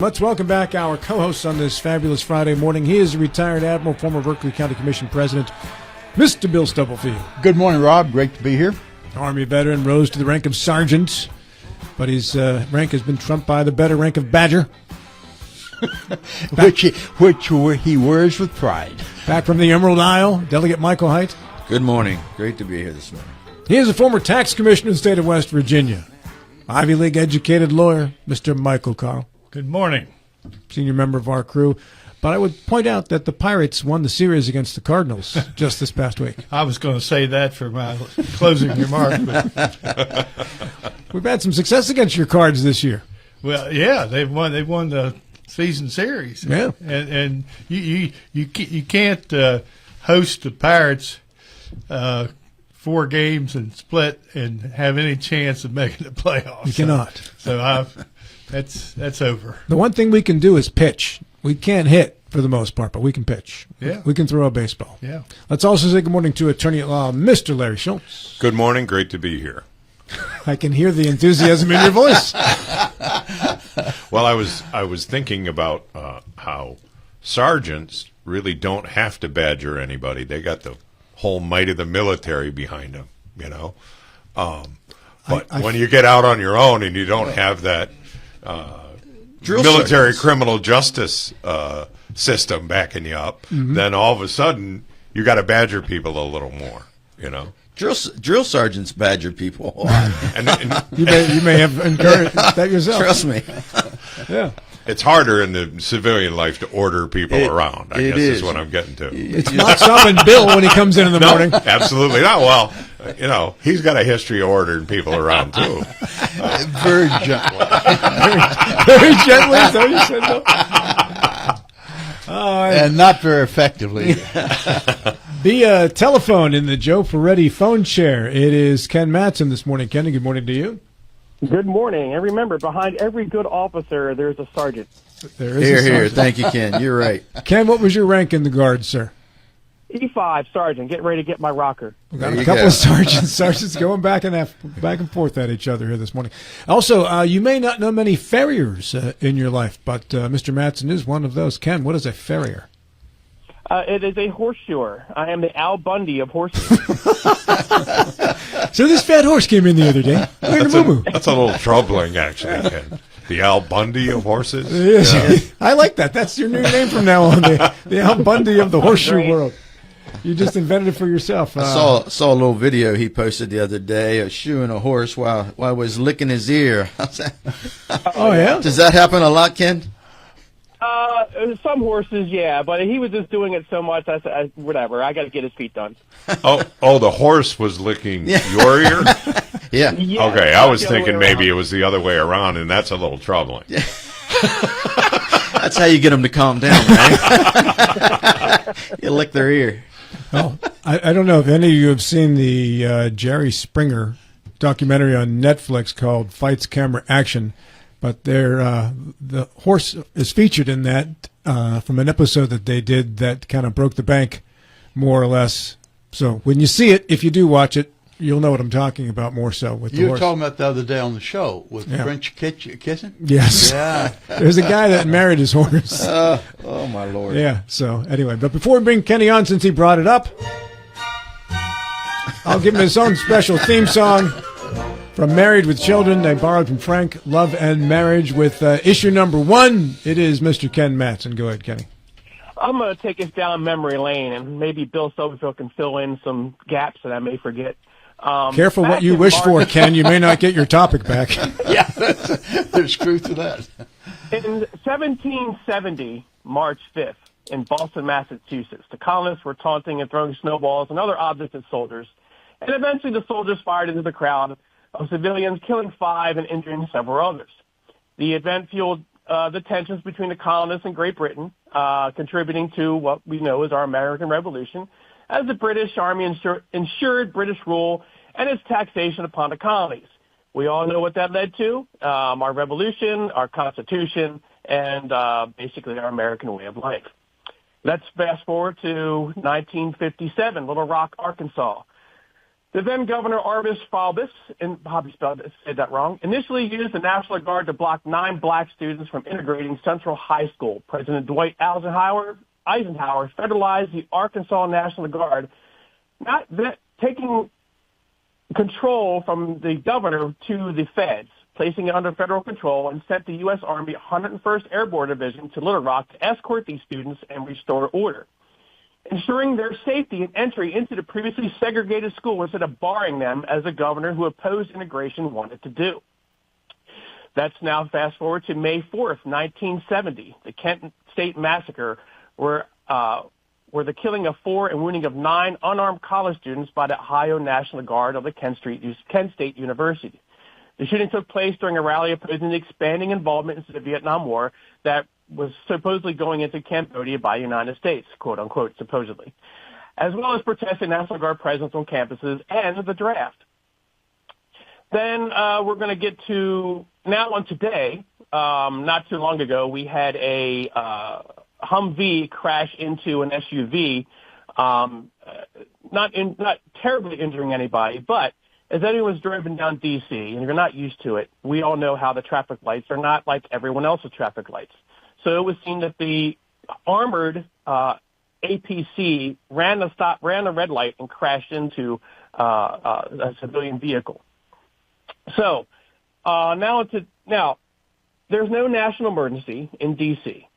Let's welcome back our co-host on this fabulous Friday morning. He is a retired admiral, former Berkeley County Commission president, Mr. Bill Stubblefield. Good morning, Rob. Great to be here. Army veteran, rose to the rank of sergeant, but his rank has been trumped by the better rank of Badger. which he wears with pride. Back from the Emerald Isle, Delegate Michael Haidt. Good morning. Great to be here this morning. He is a former tax commissioner in the state of West Virginia. Ivy League educated lawyer, Mr. Michael Carl. Good morning. Senior member of our crew. But I would point out that the Pirates won the series against the Cardinals just this past week. I was going to say that for my closing remark. But we've had some success against your Cards this year. well, yeah, they've won. They won the season series. Yeah, and you can't host the Pirates 4 games and split and have any chance of making the playoffs. You cannot. So that's over. The one thing we can do is pitch. We can't hit for the most part, but we can pitch. Yeah. We can throw a baseball. Yeah. Let's also say good morning to attorney at law, Mr. Larry Schultz. Good morning. Great to be here. I can hear the enthusiasm in your voice. Well, I was thinking about how sergeants really don't have to badger anybody. They got the whole might of the military behind them, you know. But when you get out on your own and you don't have that military criminal justice system backing you up, then all of a sudden you got to badger people a little more, you know. Drill sergeants badger people a lot. and You may have encouraged that yourself. Trust me. Yeah. it's harder in the civilian life to order people around, I guess is what I'm getting to. It's not stopping Bill when he comes in the morning. Absolutely not. Well, you know, he's got a history of ordering people around, too. Very gently. Very gently, is that what you said, Bill? And not very effectively. The telephone in the Joe Ferretti phone chair. It is Ken Matson this morning. Kenny, good morning to you. Good morning. And remember, behind every good officer, there's a sergeant. There is Here, a here. sergeant. Thank you, Ken. You're right. Ken, what was your rank in the Guards, sir? E5 sergeant, getting ready to get my rocker. We got There a you couple go. of sergeants going back and forth at each other here this morning. Also, you may not know many farriers in your life, but Mr. Matson is one of those. Ken, what is a farrier? It is a horseshoer. I am the Al Bundy of horses. So this fat horse came in the other day. That's a little troubling, actually, Ken. The Al Bundy of horses? Yes. I like that. That's your new name from now on, the Al Bundy of the horseshoe Great. world. You just invented it for yourself. I saw a little video he posted the other day of shoeing a horse while I was licking his ear. Oh, yeah? Does that happen a lot, Ken? Some horses, yeah, but he was just doing it so much, I said, whatever, I got to get his feet done. Oh, the horse was licking your ear? Yeah. Yeah, Okay, I was the other thinking way maybe it around. was the other way around, and that's a little troubling. That's how you get them to calm down, man. You lick their ear. Oh, I don't know if any of you have seen the Jerry Springer documentary on Netflix called Fights, Camera, Action, but the horse is featured in that from an episode that they did that kind of broke the bank, more or less. So when you see it, if you do watch it, you'll know what I'm talking about more so with the You were horse. talking about the other day on the show with Yeah. French kissing? Yes. Yeah. There's a guy that married his horse. Oh, my Lord. Yeah, so anyway, but before we bring Kenny on, since he brought it up, I'll give him his own special theme song from Married with Children. They borrowed from Frank, Love and Marriage with issue number 1. It is Mr. Ken Matson. Go ahead, Kenny. I'm going to take us down memory lane, and maybe Bill Stubblefield can fill in some gaps that I may forget. Careful what back you in wish for, March- Ken. You may not get your topic back. Yeah, there's truth to that. In 1770, March 5th, in Boston, Massachusetts, the colonists were taunting and throwing snowballs and other objects at soldiers, and eventually the soldiers fired into the crowd of civilians, killing 5 and injuring several others. The event fueled the tensions between the colonists and Great Britain, contributing to what we know as our American Revolution, as the British Army ensured British rule and its taxation upon the colonies. We all know what that led to, our revolution, our Constitution, and basically our American way of life. Let's fast forward to 1957, Little Rock, Arkansas. The then Governor Arbus filed this, and Bobby said that wrong, initially used the National Guard to block 9 black students from integrating Central High School. President Dwight Eisenhower federalized the Arkansas National Guard, taking control from the governor to the feds, placing it under federal control, and sent the U.S. Army 101st Airborne Division to Little Rock to escort these students and restore order, ensuring their safety and entry into the previously segregated school instead of barring them as the governor who opposed integration wanted to do. That's now fast forward to May 4th, 1970, the Kent State Massacre, where the killing of 4 and wounding of 9 unarmed college students by the Ohio National Guard of the Kent State University. The shooting took place during a rally opposing the expanding involvement into the Vietnam War that was supposedly going into Cambodia by the United States, quote unquote, supposedly, as well as protesting National Guard presence on campuses and the draft. Then we're going to get to now on today. Not too long ago, we had a Humvee crash into an SUV, not terribly injuring anybody, but as anyone's driven down D.C. and you're not used to it, we all know how the traffic lights are not like everyone else's traffic lights. So it was seen that the armored APC ran the red light and crashed into a civilian vehicle. So now there's no national emergency in D.C.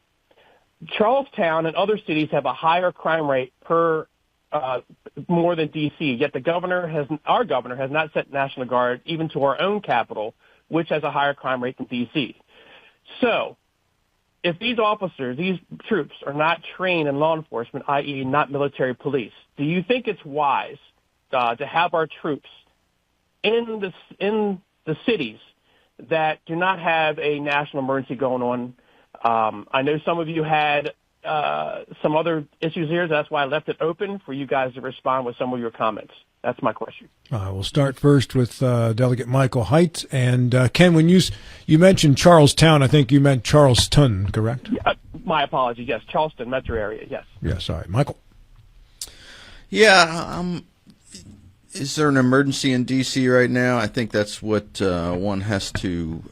Charlestown and other cities have a higher crime rate per more than D.C. Yet our governor has not sent National Guard even to our own capital, which has a higher crime rate than D.C. So, if these troops are not trained in law enforcement, i.e., not military police, do you think it's wise to have our troops in the cities that do not have a national emergency going on? I know some of you had some other issues here. That's why I left it open for you guys to respond with some of your comments. That's my question. We'll start first with Delegate Michael Height. And Ken, when you mentioned Charlestown, I think you meant Charleston, correct? My apologies. Yes, Charleston metro area. Yes. Yes. All right, Michael. Yeah. Is there an emergency in D.C. right now? I think that's what one has to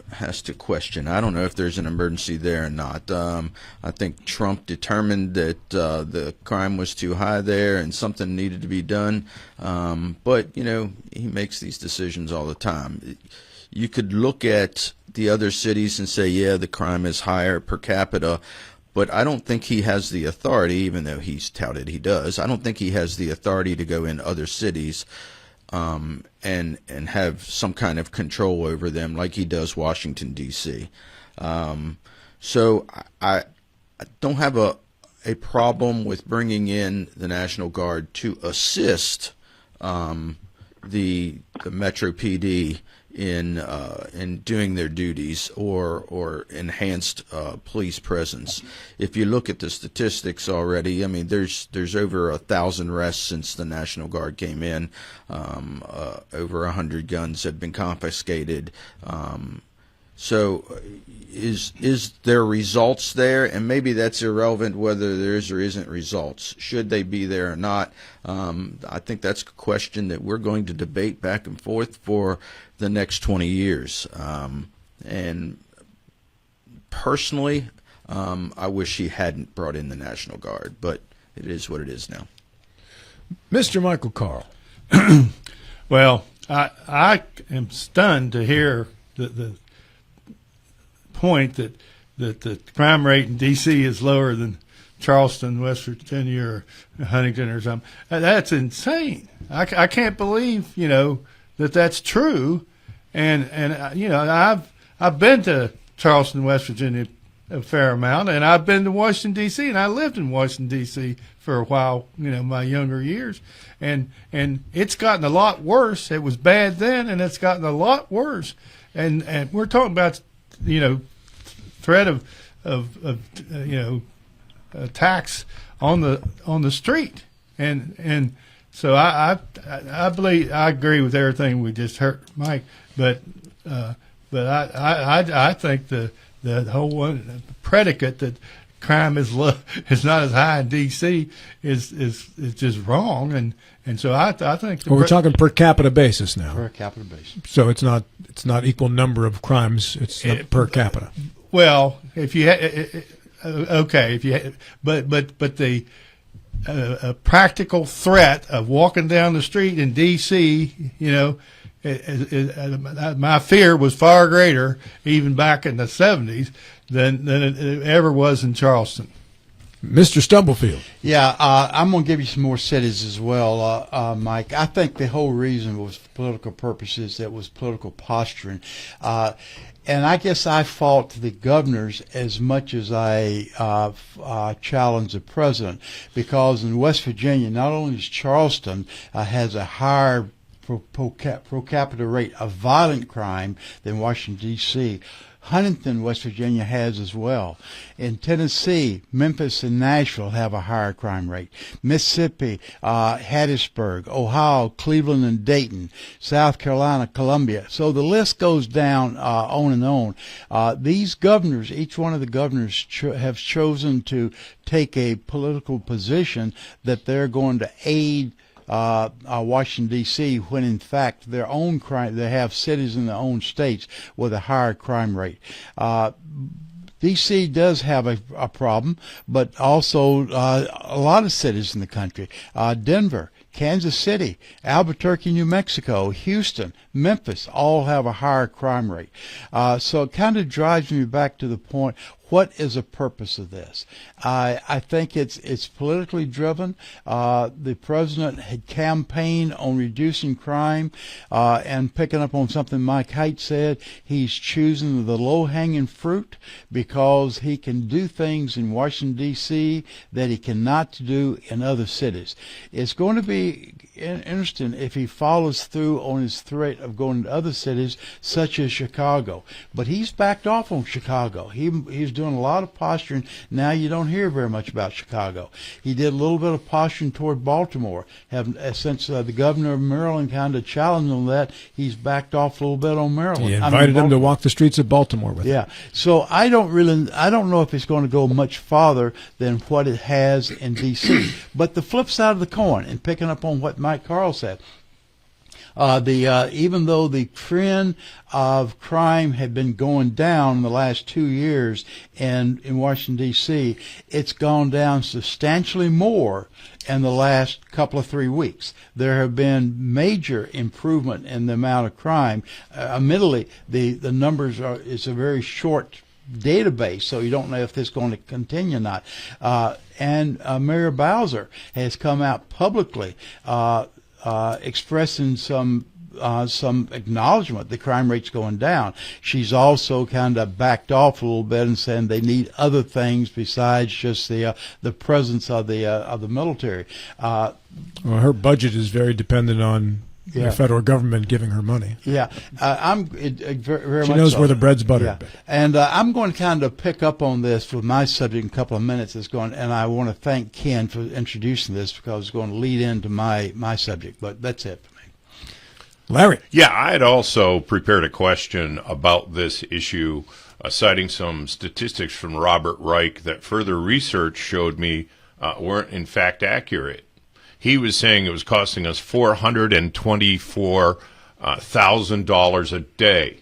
question. I don't know if there's an emergency there or not. I think Trump determined that the crime was too high there and something needed to be done. But he makes these decisions all the time. You could look at the other cities and say, yeah, the crime is higher per capita. But I don't think he has the authority, even though he's touted he does. I don't think he has the authority to go in other cities and have some kind of control over them like he does Washington, D.C. So I don't have a problem with bringing in the National Guard to assist the Metro PD in doing their duties or enhanced police presence. If you look at the statistics already, I mean, there's over 1,000 arrests since the National Guard came in. Over 100 guns have been confiscated. So is there results there? And maybe that's irrelevant whether there is or isn't results. Should they be there or not? I think that's a question that we're going to debate back and forth for the next 20 years. And personally, I wish he hadn't brought in the National Guard, but it is what it is now. Mr. Michael Carl. Well, I am stunned to hear the point that the crime rate in D.C. is lower than Charleston, West Virginia, or Huntington, or something. That's insane. I can't believe that that's true. And I've been to Charleston, West Virginia, a fair amount, and I've been to Washington D.C. and I lived in Washington D.C. for a while, my younger years, and it's gotten a lot worse. It was bad then, and it's gotten a lot worse. And we're talking about threat of attacks on the street, and so I believe I agree with everything we just heard, Mike. But I think the whole one predicate that crime is not as high in D.C. is just wrong, and And so I think Well, we're talking per capita basis now, Per capita basis. so it's not equal number of crimes. It's per capita. well, if you okay, if you but the a practical threat of walking down the street in D.C., my fear was far greater even back in the 70s than it ever was in Charleston. Mr. Stumblefield. Yeah, I'm going to give you some more cities as well, Mike. I think the whole reason was for political purposes. It was political posturing. And I guess I fault the governors as much as I challenge the president, because in West Virginia, not only is Charleston has a higher pro capita rate of violent crime than Washington, D.C., Huntington, West Virginia has as well. In Tennessee, Memphis and Nashville have a higher crime rate. Mississippi, Hattiesburg, Ohio, Cleveland and Dayton, South Carolina, Columbia. So the list goes down on and on. These governors, each one of the governors have chosen to take a political position that they're going to aid Washington, D.C., when in fact their own crime, they have cities in their own states with a higher crime rate. D.C. does have a problem, but also a lot of cities in the country. Denver, Kansas City, Albuquerque, New Mexico, Houston, Memphis all have a higher crime rate. So it kind of drives me back to the point, what is the purpose of this? I think it's politically driven. The president had campaigned on reducing crime, and picking up on something Mike Haidt said, he's choosing the low-hanging fruit because he can do things in Washington, D.C. that he cannot do in other cities. It's going to be interesting if he follows through on his threat of going to other cities such as Chicago. But he's backed off on Chicago. He's doing a lot of posturing. Now you don't hear very much about Chicago. He did a little bit of posturing toward Baltimore. Since the governor of Maryland kind of challenged on that, he's backed off a little bit on Maryland. He invited him to walk the streets of Baltimore with him. Yeah. So I don't know if it's going to go much farther than what it has in D.C. But the flip side of the coin, and picking up on what Mike Carl said, even though the trend of crime had been going down in the last 2 years in Washington, D.C., it's gone down substantially more in the last couple of 3 weeks. There have been major improvement in the amount of crime. Admittedly, the numbers it's a very short database, so you don't know if this is going to continue or not. And Mayor Bowser has come out publicly expressing some acknowledgement the crime rate's going down. She's also kind of backed off a little bit and saying they need other things besides just the presence of the military. Well, her budget is very dependent on the federal government giving her money. Yeah, very She much knows so. where the bread's buttered. Yeah. And I'm going to kind of pick up on this with my subject in a couple of minutes. And I want to thank Ken for introducing this because it's going to lead into my subject. But that's it for me. Larry. Yeah, I had also prepared a question about this issue, citing some statistics from Robert Reich that further research showed me weren't in fact accurate. He was saying it was costing us $424,000 a day.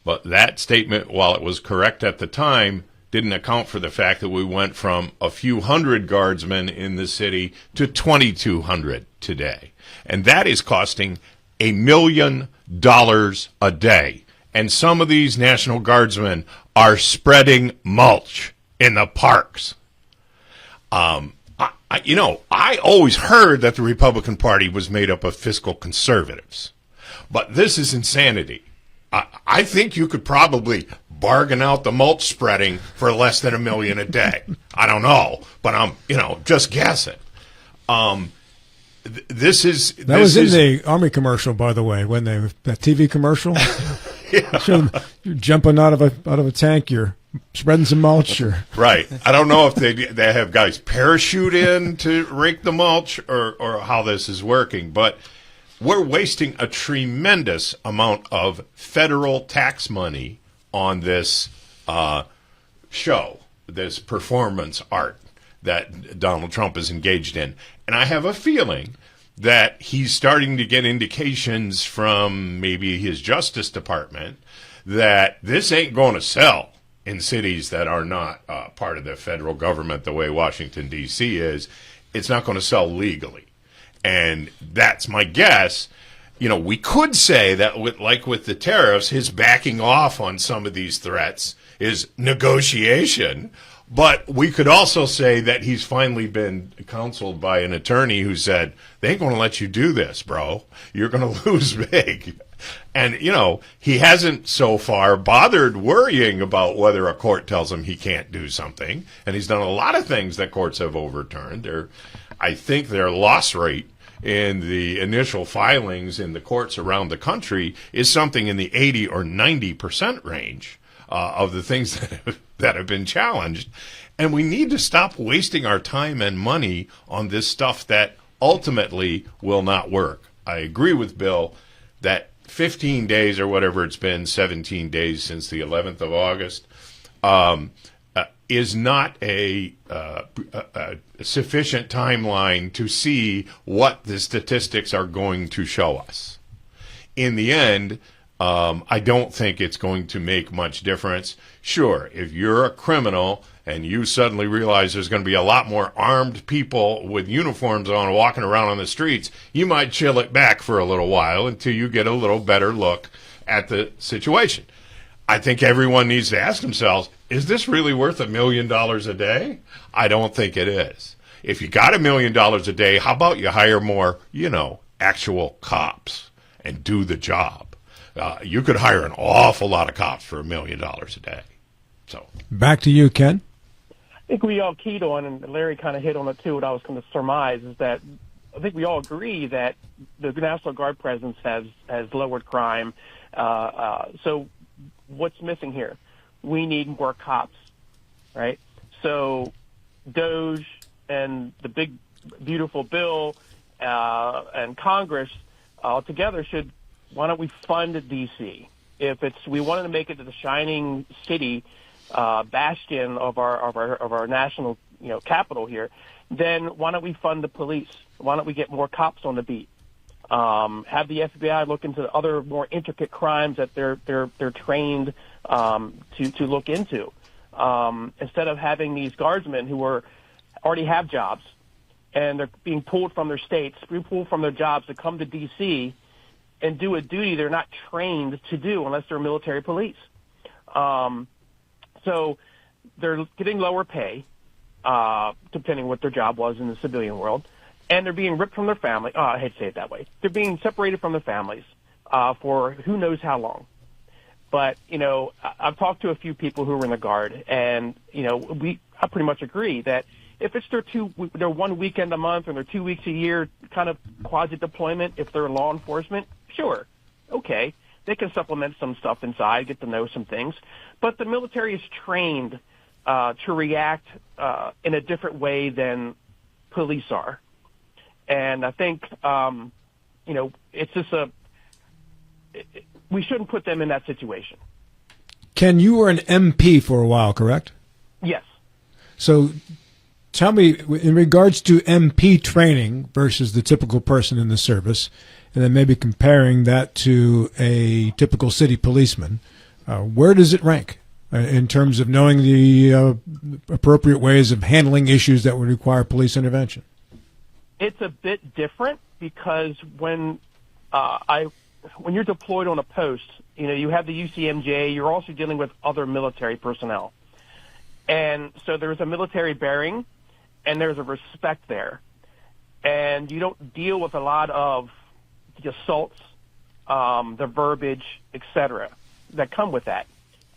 But that statement, while it was correct at the time, didn't account for the fact that we went from a few hundred guardsmen in the city to 2,200 today. And that is costing $1 million a day. And some of these National Guardsmen are spreading mulch in the parks. I always heard that the Republican Party was made up of fiscal conservatives. But this is insanity. I think you could probably bargain out the mulch spreading for less than $1 million a day. I don't know, but I'm, just guessing. This is That was in the Army commercial, by the way, when that TV commercial. You're jumping out of a tank, you're spreading some mulch, or right. I don't know if they have guys parachute in to rake the mulch or how this is working, but we're wasting a tremendous amount of federal tax money on this show, this performance art that Donald Trump is engaged in. And I have a feeling that he's starting to get indications from maybe his Justice Department that this ain't going to sell in cities that are not part of the federal government the way Washington, D.C. is. It's not going to sell legally. And that's my guess. You know, we could say that, with the tariffs, his backing off on some of these threats is negotiation. But we could also say that he's finally been counseled by an attorney who said, they ain't going to let you do this, bro. You're going to lose big. And, you know, he hasn't so far bothered worrying about whether a court tells him he can't do something. And he's done a lot of things that courts have overturned. I think their loss rate in the initial filings in the courts around the country is something in the 80 or 90% range of the things that have been challenged. And we need to stop wasting our time and money on this stuff that ultimately will not work. I agree with Bill that 15 days or whatever it's been, 17 days since the 11th of August, is not a sufficient timeline to see what the statistics are going to show us. In the end, I don't think it's going to make much difference. Sure, if you're a criminal and you suddenly realize there's going to be a lot more armed people with uniforms on walking around on the streets, you might chill it back for a little while until you get a little better look at the situation. I think everyone needs to ask themselves, is this really worth $1 million a day? I don't think it is. If you got $1 million a day, how about you hire more, actual cops and do the job? You could hire an awful lot of cops for $1 million a day. So back to you, Ken. I think we all keyed on, and Larry kind of hit on it too, what I was going to surmise is that I think we all agree that the National Guard presence has lowered crime. So what's missing here? We need more cops, right? So DOJ and the big, beautiful bill and Congress together should, why don't we fund D.C.? If we wanted to make it to the shining city bastion of our national capital here, then why don't we fund the police? Why don't we get more cops on the beat? Have the FBI look into other more intricate crimes that they're trained to look into, instead of having these guardsmen who already have jobs and they're being pulled from their states, pulled from their jobs to come to D.C. and do a duty they're not trained to do unless they're military police. So they're getting lower pay, depending what their job was in the civilian world, and they're being ripped from their family. Oh, I hate to say it that way. They're being separated from their families for who knows how long. But, I've talked to a few people who were in the Guard, and, I pretty much agree that if it's their 1 weekend a month or their 2 weeks a year kind of quasi-deployment, if they're law enforcement, sure, okay. They can supplement some stuff inside, get to know some things. But the military is trained to react in a different way than police are. And I think, it's just we shouldn't put them in that situation. Ken, you were an MP for a while, correct? Yes. So tell me, in regards to MP training versus the typical person in the service, and then maybe comparing that to a typical city policeman, where does it rank in terms of knowing the appropriate ways of handling issues that would require police intervention? It's a bit different because when you're deployed on a post, you have the UCMJ, you're also dealing with other military personnel. And so there's a military bearing and there's a respect there. And you don't deal with a lot of the assaults, the verbiage, etc., that come with that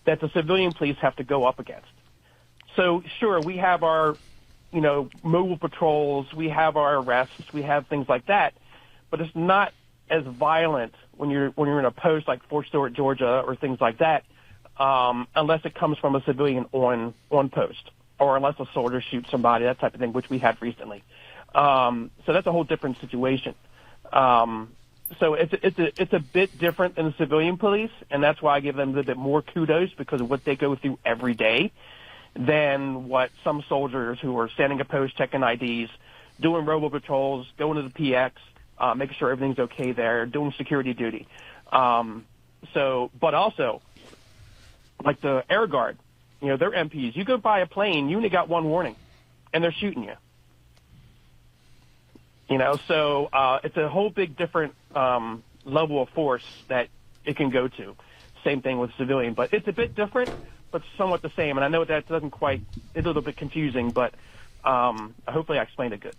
the civilian police have to go up against. So sure, we have our, mobile patrols, we have our arrests, we have things like that, but it's not as violent when you're in a post like Fort Stewart, Georgia, or things like that, unless it comes from a civilian on post, or unless a soldier shoots somebody, that type of thing, which we had recently. So that's a whole different situation. So it's a bit different than the civilian police, and that's why I give them a little bit more kudos because of what they go through every day than what some soldiers who are standing at post checking IDs, doing robo patrols, going to the PX, making sure everything's okay there, doing security duty. But also, like the Air Guard, they're MPs. You go by a plane, you only got one warning, and they're shooting you. So it's a whole big different level of force that it can go to. Same thing with civilian, but it's a bit different, but somewhat the same. And I know that doesn't quite, it's a little bit confusing, but hopefully I explained it good.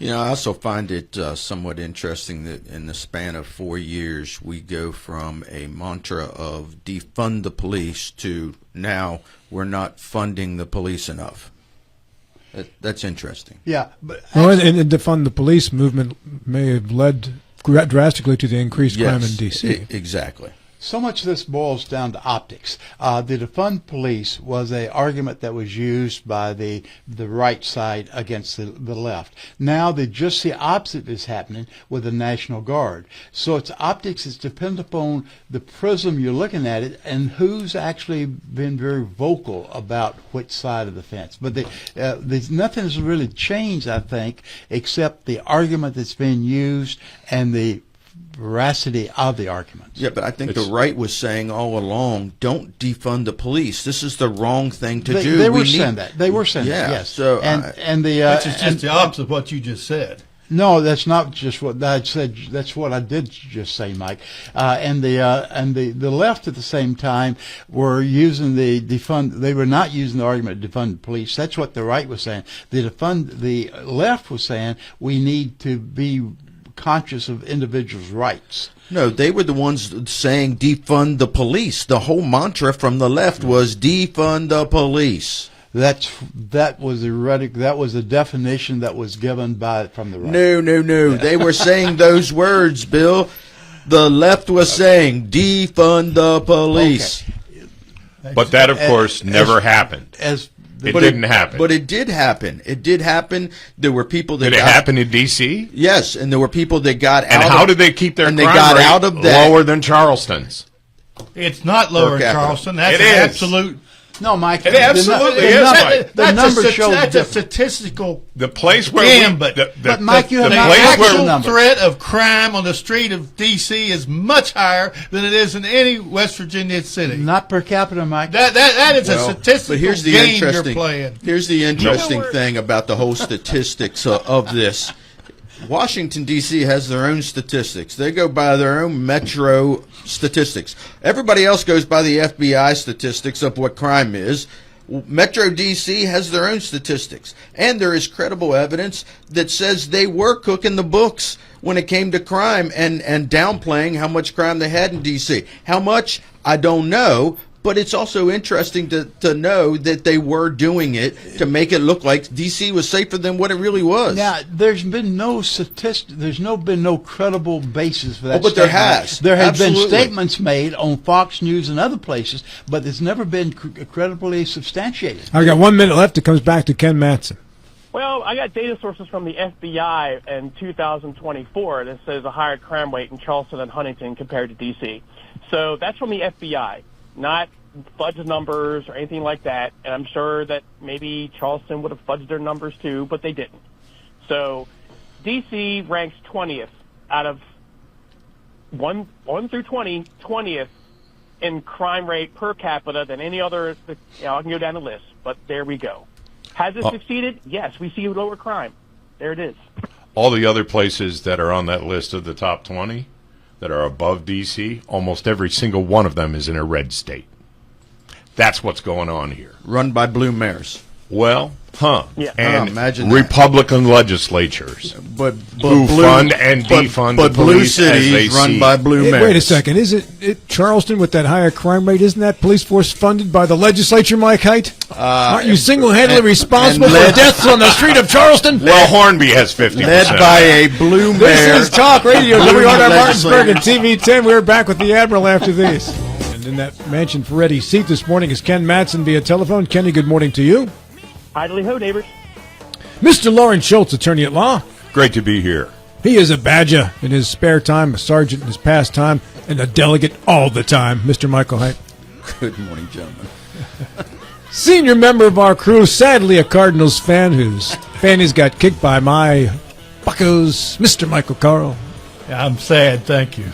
I also find it somewhat interesting that in the span of 4 years, we go from a mantra of defund the police to now we're not funding the police enough. That's interesting. Yeah, but And the defund the police movement may have led drastically to the increased crime in D.C. Exactly. so much of this boils down to optics. The defund police was an argument that was used by the right side against the left. Now just the opposite is happening with the National Guard. So it's optics. It depends upon the prism you're looking at it and who's actually been very vocal about which side of the fence. But there's nothing has really changed, I think, except the argument that's being used and the veracity of the arguments. Yeah, but I think the right was saying all along, don't defund the police. This is the wrong thing to do. They were saying that. They were saying that, yes. So which is just the opposite of what you just said. No, that's not just what I said. That's what I did just say, Mike. And the left at the same time were using the defund. They were not using the argument to defund the police. That's what the right was saying. The left was saying we need to be conscious of individuals' rights. No, they were the ones saying defund the police. The whole mantra from the left was defund the police. That was the definition that was given from the right. No. They were saying those words, Bill. The left was saying defund the police. Okay. But that, of course, never happened. It didn't happen. But it did happen. It did happen. There were people that Did it happen in D.C.? Yes, and there were people that got out. And how did they keep their crime they got rate out of that lower than Charleston's? It's not lower in Charleston. That's It an is. absolute. No, Mike. It absolutely is, Mike. The numbers show that's a different. statistical. The place where gambit. But Mike, you have The not actual numbers. threat of crime on the street of D.C. is much higher than it is in any West Virginia city. Not per capita, Mike. That is a statistical but here's the game you're interesting, playing. Here's the interesting thing about the whole statistics of this. Washington, D.C. has their own statistics. They go by their own metro statistics. Everybody else goes by the FBI statistics of what crime is. Metro D.C. has their own statistics, and there is credible evidence that says they were cooking the books when it came to crime and downplaying how much crime they had in D.C. How much, I don't know, but it's also interesting to know that they were doing it to make it look like D.C. was safer than what it really was. Now, there's been no statistic. There's been no credible basis for that. But there statement. has. There have Absolutely. been statements made on Fox News and other places, but it's never been credibly substantiated. I got 1 minute left. It comes back to Ken Mattson. Well, I got data sources from the FBI in 2024 that says a higher crime rate in Charleston and Huntington compared to D.C. So that's from the FBI, not fudged numbers or anything like that. And I'm sure that maybe Charleston would have fudged their numbers too, but they didn't. So D.C. ranks 20th out of 1 through 20, 20th in crime rate per capita than any other. I can go down the list, but there we go. Has it succeeded? Yes, we see lower crime. There it is. All the other places that are on that list of the top 20 that are above D.C., almost every single one of them is in a red state. That's what's going on here. Run by blue mayors. Well, Yeah. and imagine that. Republican legislatures But who fund and defund the blue police as they cities run see. by blue Hey, mayors. wait a second. Is it Charleston with that higher crime rate? Isn't that police force funded by the legislature, Mike Height? Aren't you single-handedly responsible and for led- deaths on the street of Charleston? Well, Hornby has 50%. Led by a blue mayor. This is Talk Radio, Blue WRR legislature. Martinsburg and TV10. We're back with the Admiral after these. And in that mansion Ferretti's seat this morning is Ken Mattson via telephone. Kenny, good morning to you. Idly ho, neighbors. Mr. Lawrence Schultz, attorney at law. Great to be here. He is a badger in his spare time, a sergeant in his pastime, and a delegate all the time. Mr. Michael Height. Good morning, gentlemen. Senior member of our crew, sadly a Cardinals fan whose fannies got kicked by my buckos, Mr. Michael Carl. I'm sad. Thank you.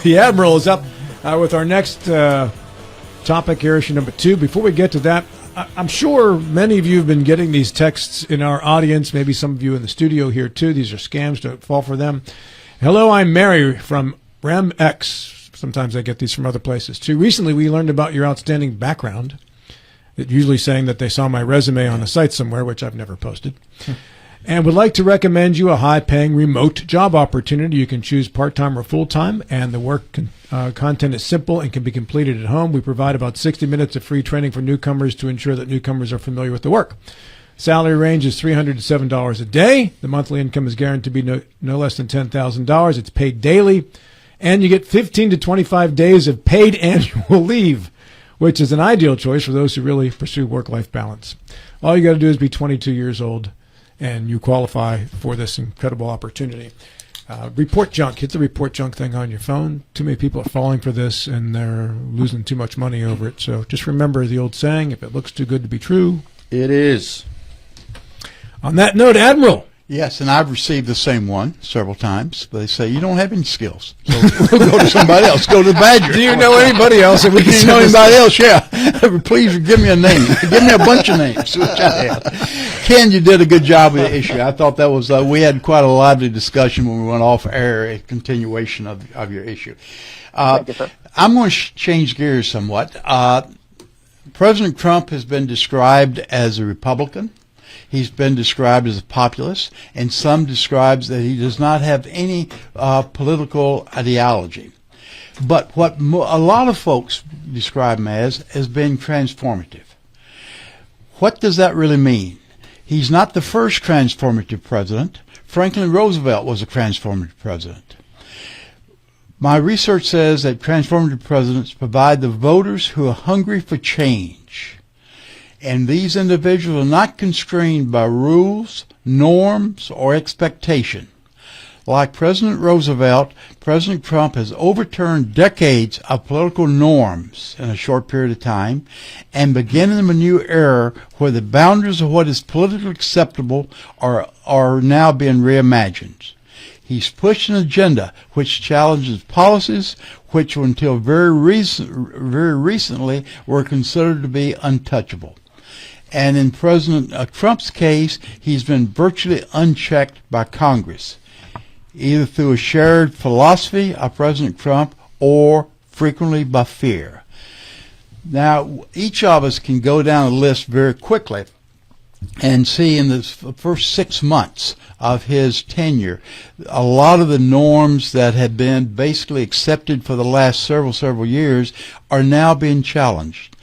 The Admiral is up with our next topic here, issue number 2. Before we get to that, I'm sure many of you have been getting these texts in our audience, maybe some of you in the studio here too. These are scams, don't fall for them. Hello, I'm Mary from RemX. Sometimes I get these from other places too. Recently, we learned about your outstanding background. It's usually saying that they saw my resume on a site somewhere, which I've never posted. And would like to recommend you a high-paying remote job opportunity. You can choose part-time or full-time, and the work content is simple and can be completed at home. We provide about 60 minutes of free training for newcomers to ensure that newcomers are familiar with the work. Salary range is $300 to $7 a day. The monthly income is guaranteed to be no less than $10,000. It's paid daily, and you get 15 to 25 days of paid annual leave, which is an ideal choice for those who really pursue work-life balance. All you got to do is be 22 years old, and you qualify for this incredible opportunity. Report junk. Hit the report junk thing on your phone. Too many people are falling for this, and they're losing too much money over it. So just remember the old saying, if it looks too good to be true. It is. On that note, Admiral. Yes, and I've received the same one several times. They say, you don't have any skills. So we'll go to somebody else. Go to Badger. Do you know anybody else? If we Do you know anybody else? Yeah. Please give me a name. Give me a bunch of names. Which I have. Ken, you did a good job with the issue. I thought that was, we had quite a lively discussion when we went off air, a continuation of your issue. Thank you, sir. I'm going to change gears somewhat. President Trump has been described as a Republican. He's been described as a populist, and some describes that he does not have any political ideology. But what a lot of folks describe him as being transformative. What does that really mean? He's not the first transformative president. Franklin Roosevelt was a transformative president. My research says that transformative presidents provide the voters who are hungry for change. And these individuals are not constrained by rules, norms, or expectation. Like President Roosevelt, President Trump has overturned decades of political norms in a short period of time and beginning a new era where the boundaries of what is politically acceptable are now being reimagined. He's pushed an agenda which challenges policies which until very recently were considered to be untouchable. And in President Trump's case, he's been virtually unchecked by Congress, either through a shared philosophy of President Trump or frequently by fear. Now, each of us can go down a list very quickly and see in the first 6 months of his tenure, a lot of the norms that had been basically accepted for the last several years are now being challenged.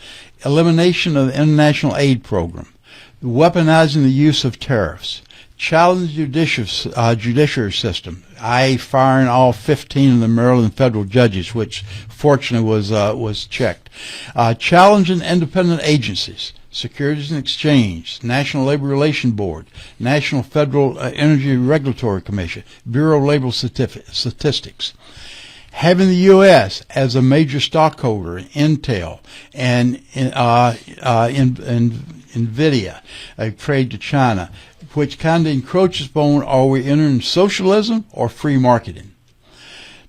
Elimination of the international aid program, weaponizing the use of tariffs, challenge the judiciary system, i.e. firing all 15 of the Maryland federal judges, which fortunately was checked, challenging independent agencies, Securities and Exchange, National Labor Relations Board, National Federal Energy Regulatory Commission, Bureau of Labor Statistics. Having the U.S. as a major stockholder in Intel and NVIDIA, a trade to China, which kind of encroaches upon are we entering socialism or free marketing.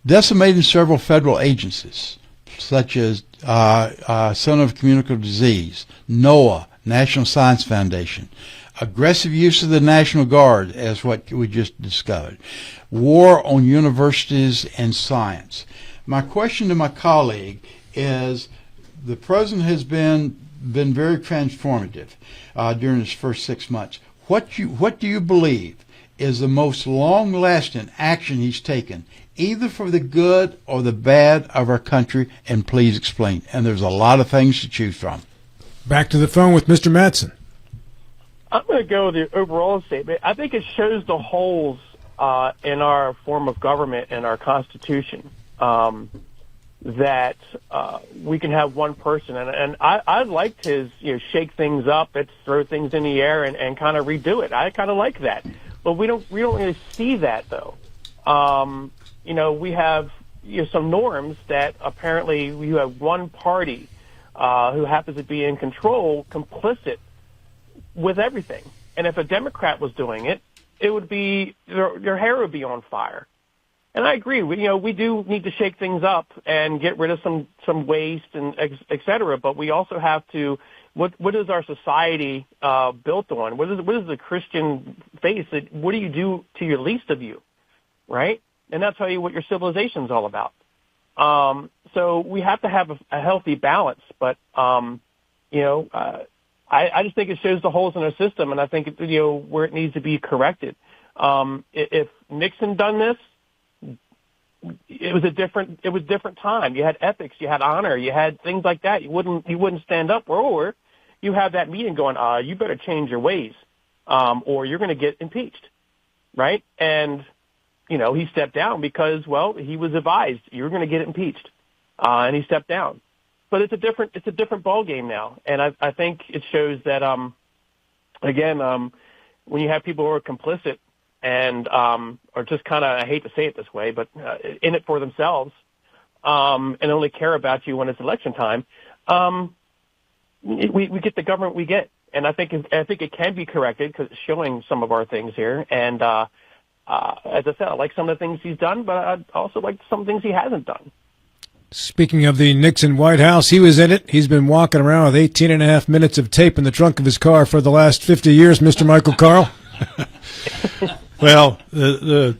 Decimating several federal agencies, such as Center of Communicable Disease, NOAA, National Science Foundation, aggressive use of the National Guard, as what we just discovered, war on universities and science. My question to my colleague is, the president has been very transformative during his first 6 months. What do you believe is the most long-lasting action he's taken, either for the good or the bad of our country? And please explain. And there's a lot of things to choose from. Back to the phone with Mr. Mattson. I'm going to go with the overall statement. I think it shows the holes in our form of government and our Constitution, that we can have one person. And I liked his, shake things up, throw things in the air and kind of redo it. I kind of like that. But we don't really see that, though. We have some norms that apparently you have one party who happens to be in control, complicit with everything. And if a Democrat was doing it, it would be your hair would be on fire. And I agree. We do need to shake things up and get rid of some waste and et cetera. But we also have to. What is our society built on? What is the Christian faith? What do you do to your least of you, right? And that's what your civilization is all about. So we have to have a healthy balance. But I just think it shows the holes in our system, and I think where it needs to be corrected. If Nixon done this, it was different time. You had ethics, you had honor, you had things like that. You wouldn't stand up, or you have that meeting going, you better change your ways, or you're going to get impeached, right? And he stepped down because, he was advised you're going to get impeached, and he stepped down. But it's a different ball game now, and I think it shows that when you have people who are complicit and or just kind of, I hate to say it this way, but in it for themselves, and only care about you when it's election time, we get the government we get. And I think it can be corrected because it's showing some of our things here. And as I said, I like some of the things he's done, but I also like some things he hasn't done. Speaking of the Nixon White House, he was in it. He's been walking around with 18 and a half minutes of tape in the trunk of his car for the last 50 years, Mr. Michael Carl. Well, the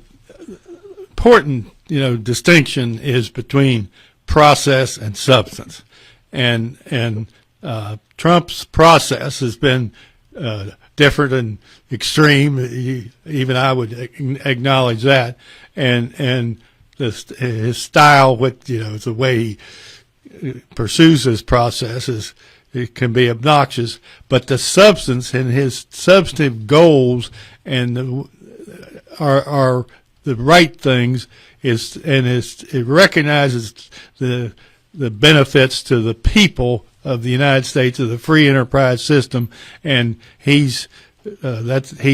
important, distinction is between process and substance, and Trump's process has been different and extreme. Even I would acknowledge that, and his style, the way he pursues his process it can be obnoxious, but the substance and his substantive goals and are the right things it recognizes the benefits to the people of the United States, of the free enterprise system, and he's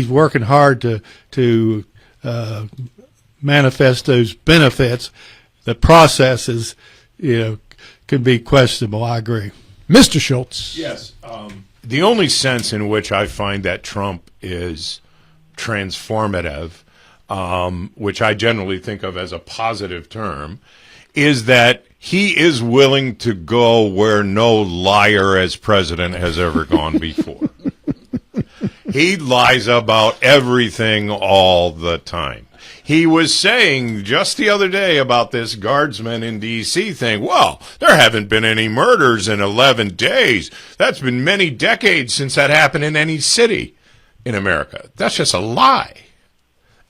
working hard to manifest those benefits. The process is can be questionable. I agree. Mr. Schultz. Yes. The only sense in which I find that Trump is transformative, which I generally think of as a positive term, is that he is willing to go where no liar as president has ever gone before. He lies about everything all the time. He was saying just the other day about this guardsman in D.C. thing, well, there haven't been any murders in 11 days. That's been many decades since that happened in any city in America. That's just a lie.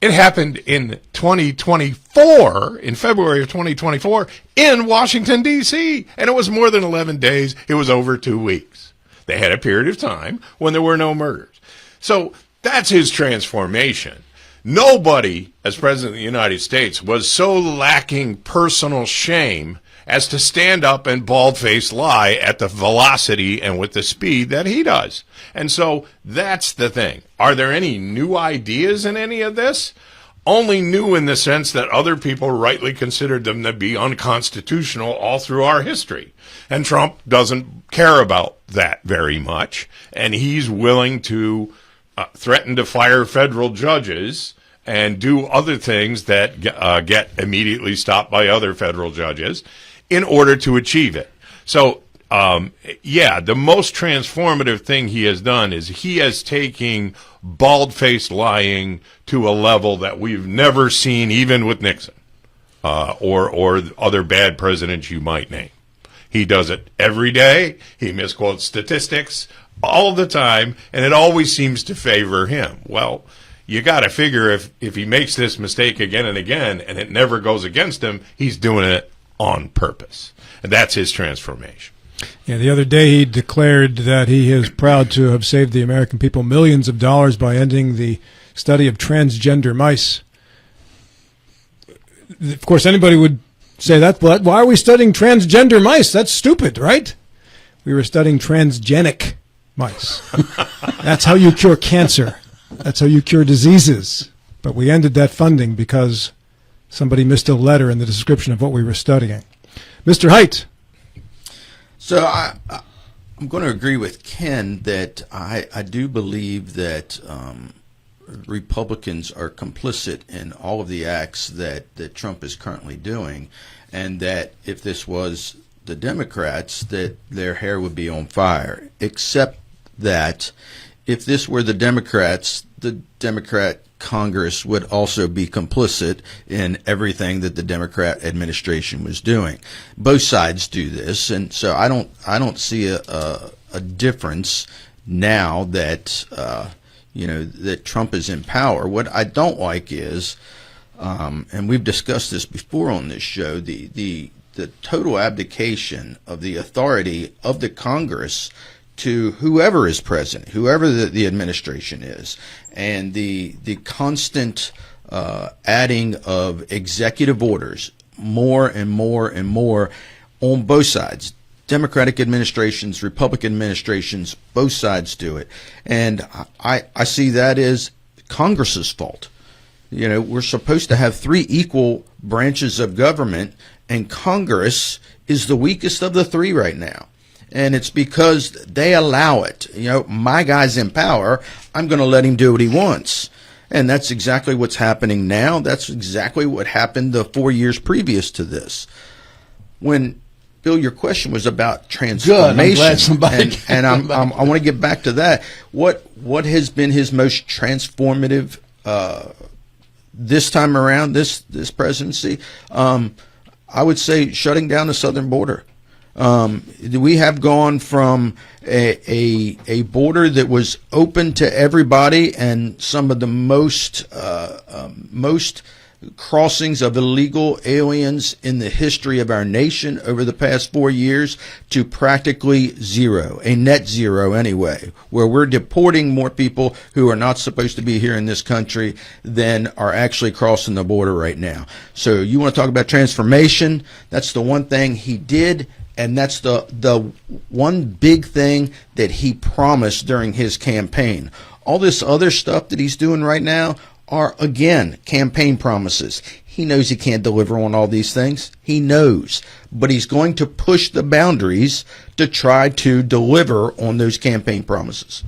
It happened in 2024, in February of 2024, in Washington, D.C., and it was more than 11 days. It was over 2 weeks. They had a period of time when there were no murders. So that's his transformation. Nobody, as President of the United States, was so lacking personal shame as to stand up and bald-faced lie at the velocity and with the speed that he does. And so that's the thing. Are there any new ideas in any of this? Only new in the sense that other people rightly considered them to be unconstitutional all through our history. And Trump doesn't care about that very much, and he's willing to threaten to fire federal judges and do other things that get immediately stopped by other federal judges in order to achieve it. So, the most transformative thing he has done is he has taken bald-faced lying to a level that we've never seen, even with Nixon or other bad presidents you might name. He does it every day. He misquotes statistics all the time, and it always seems to favor him. Well, you got to figure if he makes this mistake again and again and it never goes against him, he's doing it on purpose. And that's his transformation. Yeah, the other day he declared that he is proud to have saved the American people millions of dollars by ending the study of transgender mice. Of course, anybody would say that, but why are we studying transgender mice? That's stupid, right? We were studying transgenic mice. That's how you cure cancer. That's how you cure diseases. But we ended that funding because somebody missed a letter in the description of what we were studying. Mr. Haidt. So I'm going to agree with Ken that I do believe that Republicans are complicit in all of the acts that Trump is currently doing, and that if this was the Democrats, that their hair would be on fire, except that if this were the Democrats, the Democrat Congress would also be complicit in everything that the Democrat administration was doing. Both sides do this, and so I don't see a difference now that that Trump is in power. What I don't like is, and we've discussed this before on this show, the total abdication of the authority of the Congress to whoever is president, whoever the administration is, and the constant adding of executive orders, more and more and more on both sides. Democratic administrations, Republican administrations, both sides do it. And I see that as Congress's fault. We're supposed to have 3 equal branches of government, and Congress is the weakest of the 3 right now. And it's because they allow it. My guy's in power, I'm going to let him do what he wants. And that's exactly what's happening now. That's exactly what happened the 4 years previous to this. When Bill, your question was about transformation. Good. I'm glad somebody and I want to get back to that. What has been his most transformative this time around, this presidency? I would say shutting down the southern border. We have gone from a border that was open to everybody, and some of the most crossings of illegal aliens in the history of our nation over the past 4 years, to practically zero, a net zero anyway, where we're deporting more people who are not supposed to be here in this country than are actually crossing the border right now. So you want to talk about transformation? That's the one thing he did. And that's the one big thing that he promised during his campaign. All this other stuff that he's doing right now are, again, campaign promises. He knows he can't deliver on all these things. He knows. But he's going to push the boundaries to try to deliver on those campaign promises.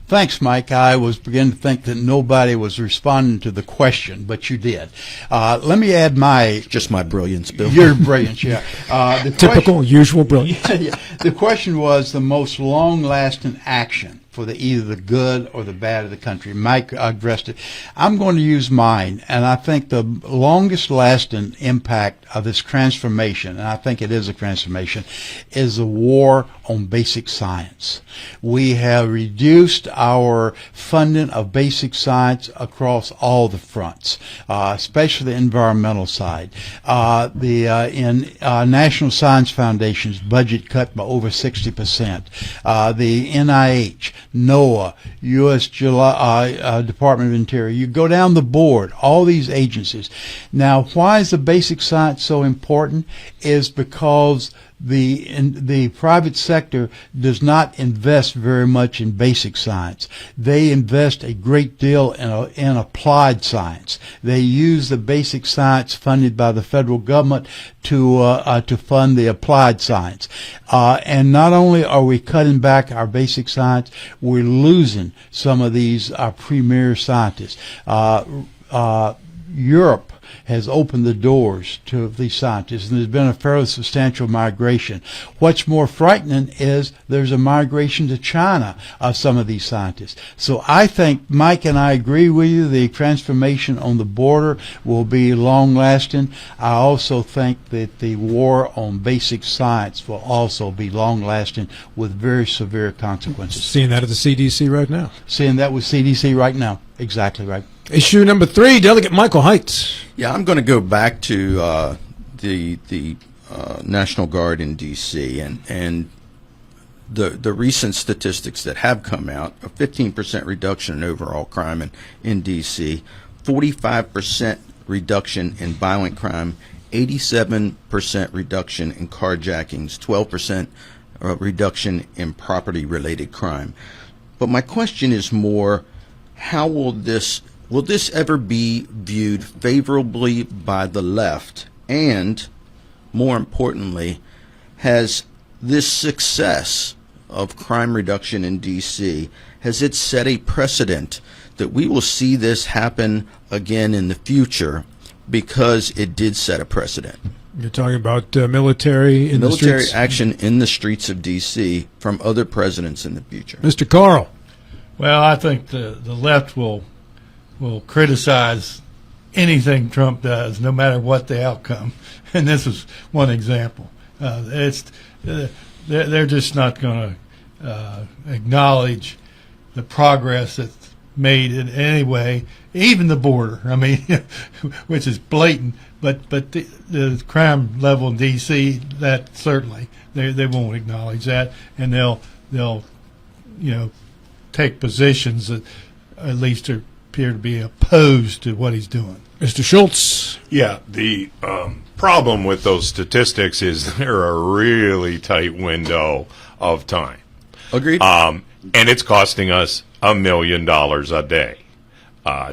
Thanks, Mike. I was beginning to think that nobody was responding to the question, but you did. Let me add just my brilliance, Bill. Your brilliance, yeah. Typical, usual brilliance. Yeah. The question was the most long-lasting action for either the good or the bad of the country. Mike addressed it. I'm going to use mine, and I think the longest-lasting impact of this transformation, and I think it is a transformation, is the war on basic science. We have reduced our funding of basic science across all the fronts, especially the environmental side. In National Science Foundation's budget cut by over 60%. The NIH, NOAA, U.S. Department of Interior. You go down the board, all these agencies. Now, why is the basic science so important? Is because the private sector does not invest very much in basic science. They invest a great deal in applied science. They use the basic science funded by the federal government to fund the applied science. And not only are we cutting back our basic science, we're losing some of these premier scientists. Europe has opened the doors to these scientists, and there's been a fairly substantial migration. What's more frightening is there's a migration to China of some of these scientists. So I think Mike and I agree with you. The transformation on the border will be long-lasting. I also think that the war on basic science will also be long-lasting with very severe consequences. Seeing that at the CDC right now. Seeing that with CDC right now. Exactly right. Issue number 3, Delegate Michael Heitz. Yeah, I'm going to go back to the National Guard in D.C. and the recent statistics that have come out: a 15% reduction in overall crime in D.C., 45% reduction in violent crime, 87% reduction in carjackings, 12% reduction in property-related crime. But my question is more, how will this ever be viewed favorably by the left? And more importantly, has this success of crime reduction in D.C., has it set a precedent that we will see this happen again in the future because it did set a precedent? You're talking about military in the Military streets? action in the streets of D.C. from other presidents in the future. Mr. Carl. Well, I think the left will criticize anything Trump does, no matter what the outcome. And this is one example. They're just not going to acknowledge the progress that's made in any way, even the border. I mean, which is blatant. But the crime level in D.C., that certainly they won't acknowledge that, and they'll take positions that at least appear to be opposed to what he's doing. Mr. Schultz. Yeah, the problem with those statistics is they're a really tight window of time. Agreed. And it's costing us $1 million a day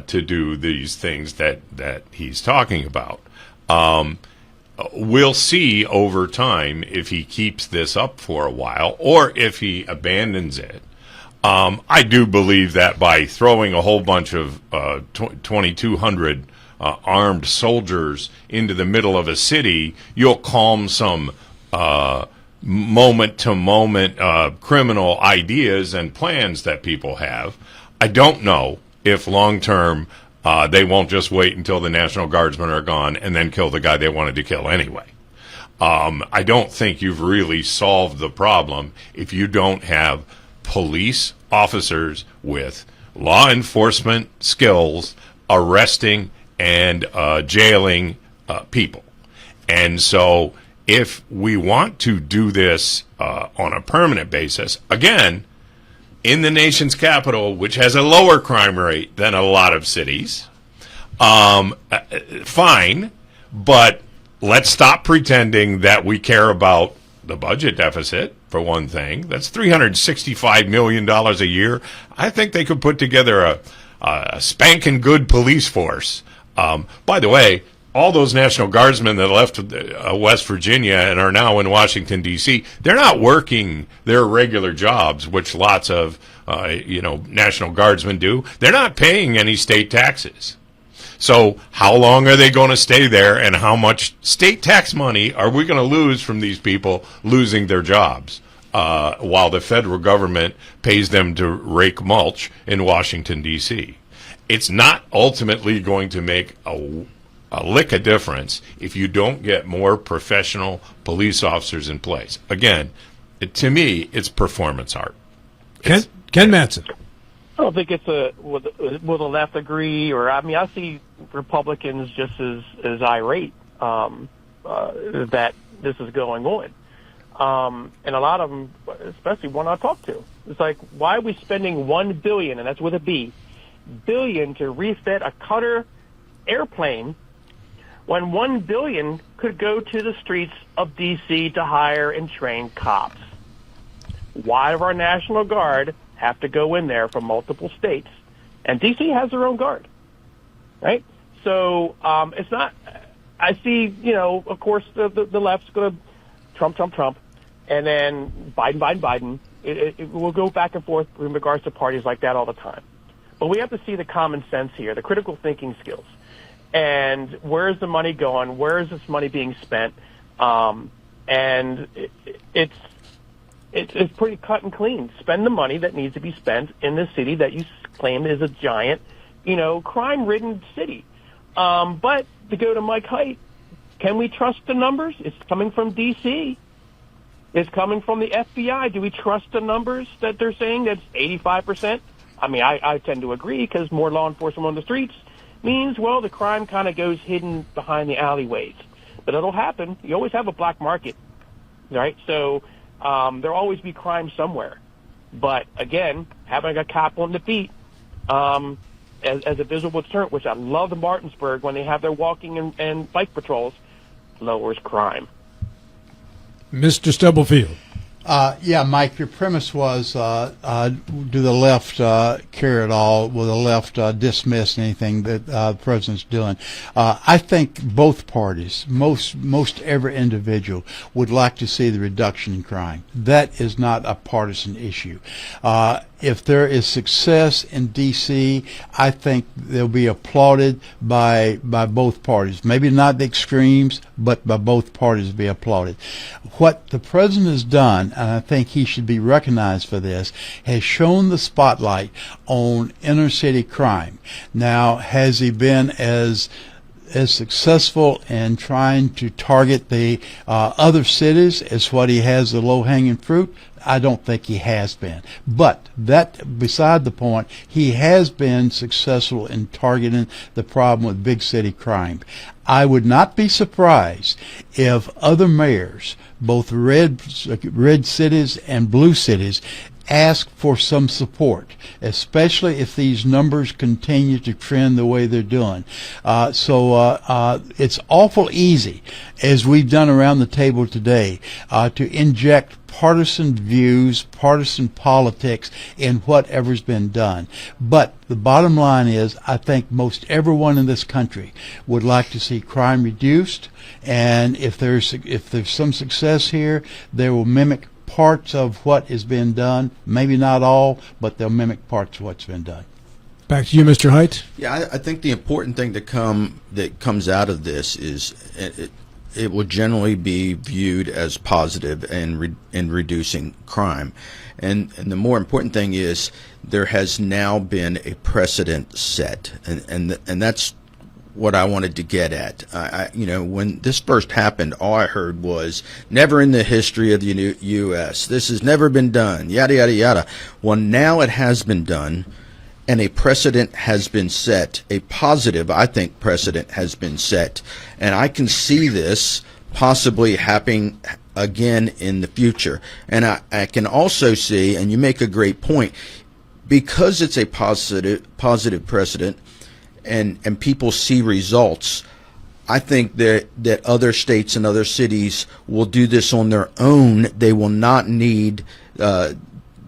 to do these things that he's talking about. We'll see over time if he keeps this up for a while or if he abandons it. I do believe that by throwing a whole bunch of 2,200 armed soldiers into the middle of a city, you'll calm some moment-to-moment criminal ideas and plans that people have. I don't know if long-term they won't just wait until the National Guardsmen are gone and then kill the guy they wanted to kill anyway. I don't think you've really solved the problem if you don't have police officers with law enforcement skills arresting and jailing people. And so if we want to do this on a permanent basis, again, in the nation's capital, which has a lower crime rate than a lot of cities, fine, but let's stop pretending that we care about the budget deficit, for one thing. That's $365 million a year. I think they could put together a spanking good police force. By the way, all those National Guardsmen that left West Virginia and are now in Washington, D.C., they're not working their regular jobs, which lots of National Guardsmen do. They're not paying any state taxes. So how long are they going to stay there, and how much state tax money are we going to lose from these people losing their jobs while the federal government pays them to rake mulch in Washington, D.C.? It's not ultimately going to make a lick of difference if you don't get more professional police officers in place. Again, to me, it's performance art. Ken Mattson. I don't think it's will the left agree, or I mean, I see Republicans just as irate that this is going on, and a lot of them, especially one I talked to, it's like, why are we spending $1 billion, and that's with a B, billion to refit a Qatar airplane when $1 billion could go to the streets of D.C. to hire and train cops? Why does our National Guard have to go in there from multiple states? And D.C. has their own guard, right? So it's not. I see, of course, the left's going to Trump, and then Biden. It will go back and forth in regards to parties like that all the time. But we have to see the common sense here, the critical thinking skills. And where is the money going? Where is this money being spent? And it's pretty cut and clean. Spend the money that needs to be spent in the city that you claim is a giant, crime-ridden city. But to go to Mike Height, can we trust the numbers? It's coming from D.C. It's coming from the FBI. Do we trust the numbers that they're saying that's 85%? I mean, I tend to agree, because more law enforcement on the streets means, well, the crime kind of goes hidden behind the alleyways. But it'll happen. You always have a black market, right? So there'll always be crime somewhere. But, again, having a cop on the beat as a visible deterrent, which I love in Martinsburg when they have their walking and bike patrols, lowers crime. Mr. Stubblefield. Yeah, Mike, your premise was do the left care it all? Will the left dismiss anything that the president's doing? I think both parties, most every individual, would like to see the reduction in crime. That is not a partisan issue. If there is success in D.C., I think they'll be applauded by both parties. Maybe not the extremes, but by both parties be applauded. What the president has done, and I think he should be recognized for this, has shown the spotlight on inner city crime. Now, has he been as successful in trying to target the other cities as what he has the low-hanging fruit? I don't think he has been. But that beside the point, he has been successful in targeting the problem with big city crime. I would not be surprised if other mayors, both red cities and blue cities, ask for some support, especially if these numbers continue to trend the way they're doing. So it's awful easy, as we've done around the table today, to inject partisan views, partisan politics in whatever's been done. But the bottom line is, I think most everyone in this country would like to see crime reduced, and if there's some success here, they will mimic parts of what has been done. Maybe not all, but they'll mimic parts of what's been done. Back to you, Mr. Height. Yeah, I think the important thing that comes out of this is it will generally be viewed as positive in reducing crime, and the more important thing is there has now been a precedent set, and that's what I wanted to get at. When this first happened, all I heard was never in the history of the U.S. This has never been done, yada, yada, yada. Well, now it has been done, and a precedent has been set. A positive, I think, precedent has been set. And I can see this possibly happening again in the future. And I can also see, and you make a great point, because it's a positive precedent, and people see results, I think that other states and other cities will do this on their own. They will not need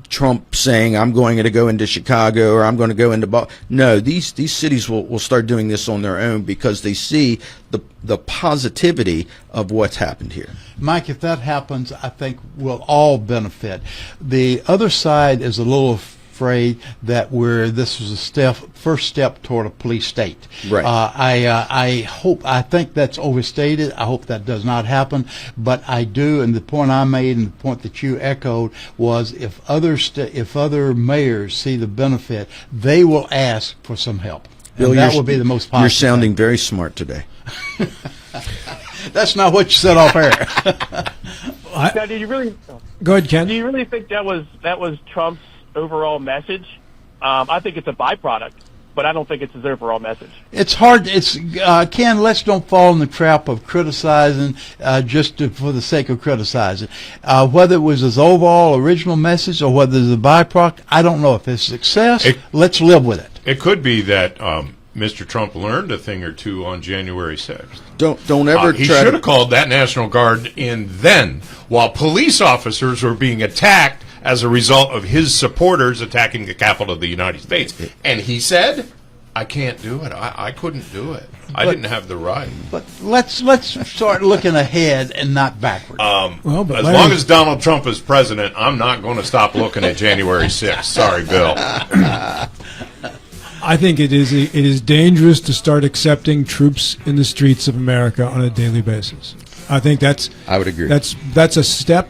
Trump saying, I'm going to go into Chicago or I'm going to go into Boston. No, these cities will start doing this on their own because they see the positivity of what's happened here. Mike, if that happens, I think we'll all benefit. The other side is a little afraid that this was a first step toward a police state. Right. I think that's overstated. I hope that does not happen. But I do, and the point I made and the point that you echoed was if other mayors see the benefit, they will ask for some help. Bill, and that will be the most positive. You're sounding very smart today. That's not what you said off air. Now, did you really? Go ahead, Ken. Do you really think that was Trump's overall message? I think it's a byproduct, but I don't think it's his overall message. It's hard. Ken, let's don't fall in the trap of criticizing for the sake of criticizing. Whether it was his overall original message or whether it's a byproduct, I don't know. If it's success, let's live with it. It could be that Mr. Trump learned a thing or two on January 6th. Don't ever He try should to have called that National Guard in then, while police officers were being attacked as a result of his supporters attacking the Capitol of the United States. And he said, I can't do it. I couldn't do it. I didn't have the right. But let's start looking ahead and not backward. As long as Donald Trump is president, I'm not going to stop looking at January 6th. Sorry, Bill. I think it is dangerous to start accepting troops in the streets of America on a daily basis. I think I would agree. That's a step.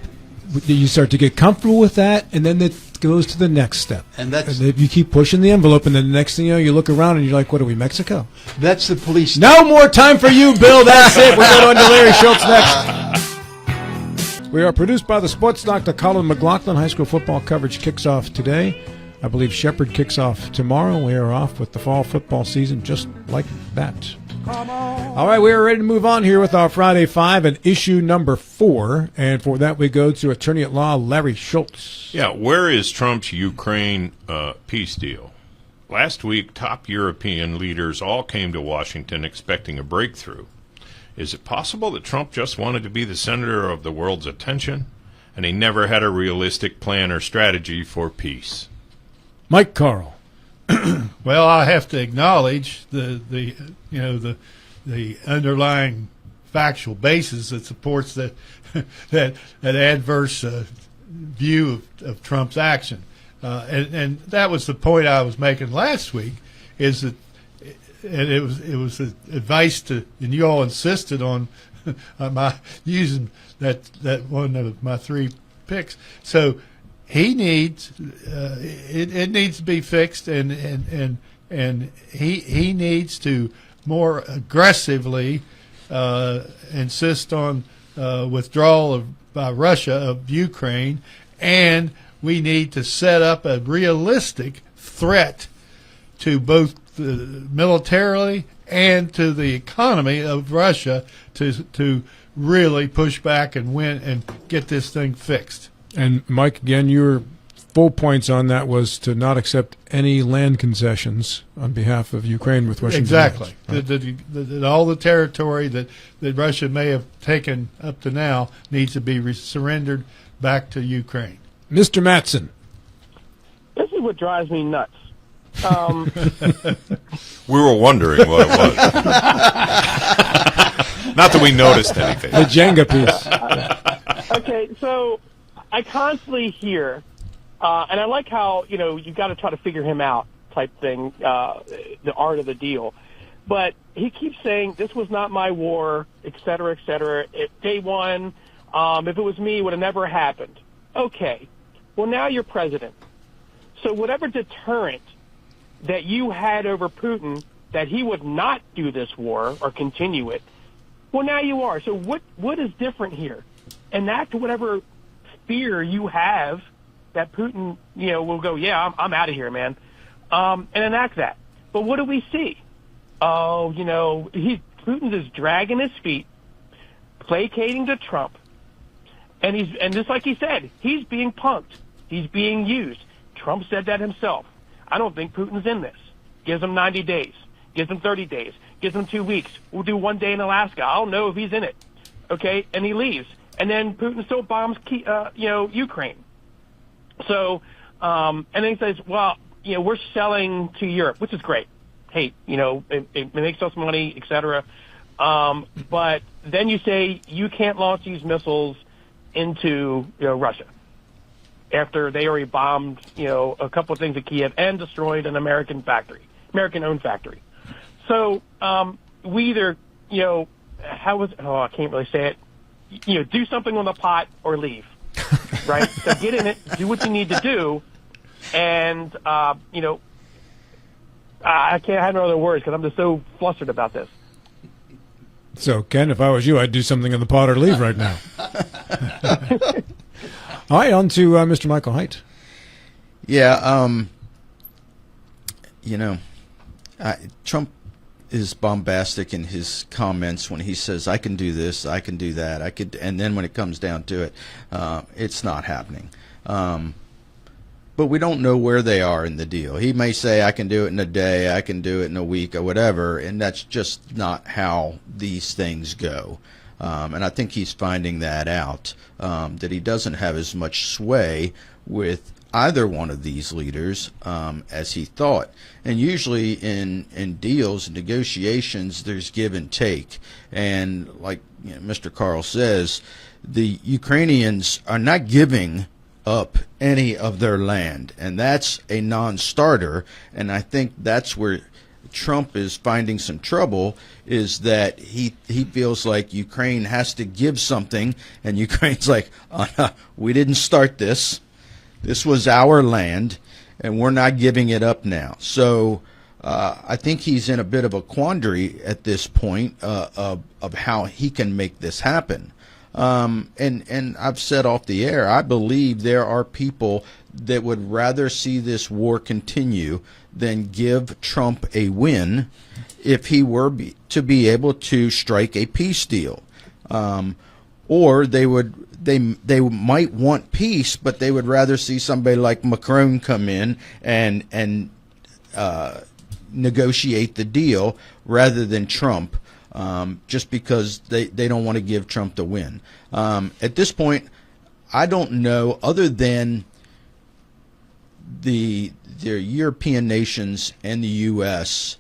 You start to get comfortable with that, and then it goes to the next step. And if you keep pushing the envelope, and then the next thing you know, you look around and you're like, "What are we, Mexico?" That's the police. No more time for you, Bill. That's it. We're going to Larry Schultz next. We are produced by the sports doctor Colin McLaughlin. High school football coverage kicks off today. I believe Shepherd kicks off tomorrow. We are off with the fall football season just like that. All right, we are ready to move on here with our Friday Five and issue number 4. And for that, we go to attorney at law Larry Schultz. Yeah, where is Trump's Ukraine peace deal? Last week, top European leaders all came to Washington expecting a breakthrough. Is it possible that Trump just wanted to be the center of the world's attention and he never had a realistic plan or strategy for peace. Mike Carl. Well, I have to acknowledge the underlying factual basis that supports that that adverse view of Trump's action, and that was the point I was making last week. Is that and it was advice to, and you all insisted on my using that one of my three picks. So he needs it needs to be fixed, and he needs to more aggressively insist on withdrawal by Russia of Ukraine, and we need to set up a realistic threat to both militarily and to the economy of Russia to really push back and win and get this thing fixed. And Mike, again, your full points on that was to not accept any land concessions on behalf of Ukraine with Russian Exactly. demands, right? All the territory that Russia may have taken up to now needs to be surrendered back to Ukraine. Mr. Mattson. This is what drives me nuts. We were wondering what it was. Not that we noticed anything. The Jenga piece. Okay, so I constantly hear, and I like how, you've got to try to figure him out type thing, the art of the deal. But he keeps saying, this was not my war, et cetera, et cetera. Day one, if it was me, it would have never happened. Okay, well, now you're president. So whatever deterrent that you had over Putin that he would not do this war or continue it, well, now you are. So what is different here? Enact whatever fear you have that Putin, will go, yeah, I'm out of here, man, and enact that. But what do we see? Oh, Putin's just dragging his feet, placating to Trump, and just like he said, he's being punked. He's being used. Trump said that himself. I don't think Putin's in this. Gives him 90 days. Gives him 30 days. Gives him 2 weeks. We'll do 1 day in Alaska. I don't know if he's in it. Okay? And he leaves. And then Putin still bombs, Ukraine. So, and then he says, well, we're selling to Europe, which is great. Hey, it makes us money, et cetera. But then you say you can't launch these missiles into, Russia, after they already bombed, a couple of things at Kiev and destroyed an American-owned factory. So we either, I can't really say it, do something on the pot or leave, right? So get in it, do what you need to do, and, I can't have no other words because I'm just so flustered about this. So, Ken, if I was you, I'd do something in the pot or leave right now. All right, on to Mr. Michael Haidt. Yeah, Trump is bombastic in his comments when he says, I can do this, I can do that, and then when it comes down to it, it's not happening. But we don't know where they are in the deal. He may say, I can do it in a day, I can do it in a week, or whatever, and that's just not how these things go. And I think he's finding that out, that he doesn't have as much sway with either one of these leaders as he thought. And usually in deals and negotiations, there's give and take. And like Mr. Carl says, the Ukrainians are not giving up any of their land, and that's a non-starter. And I think that's where Trump is finding some trouble, is that he feels like Ukraine has to give something, and Ukraine's like, we didn't start this. This was our land, and we're not giving it up now. So I think he's in a bit of a quandary at this point of how he can make this happen. And I've said off the air, I believe there are people that would rather see this war continue than give Trump a win if he were to be able to strike a peace deal. Or they might want peace, but they would rather see somebody like Macron come in and negotiate the deal rather than Trump. Just because they don't want to give Trump the win. At this point, I don't know, other than the European nations and the U.S.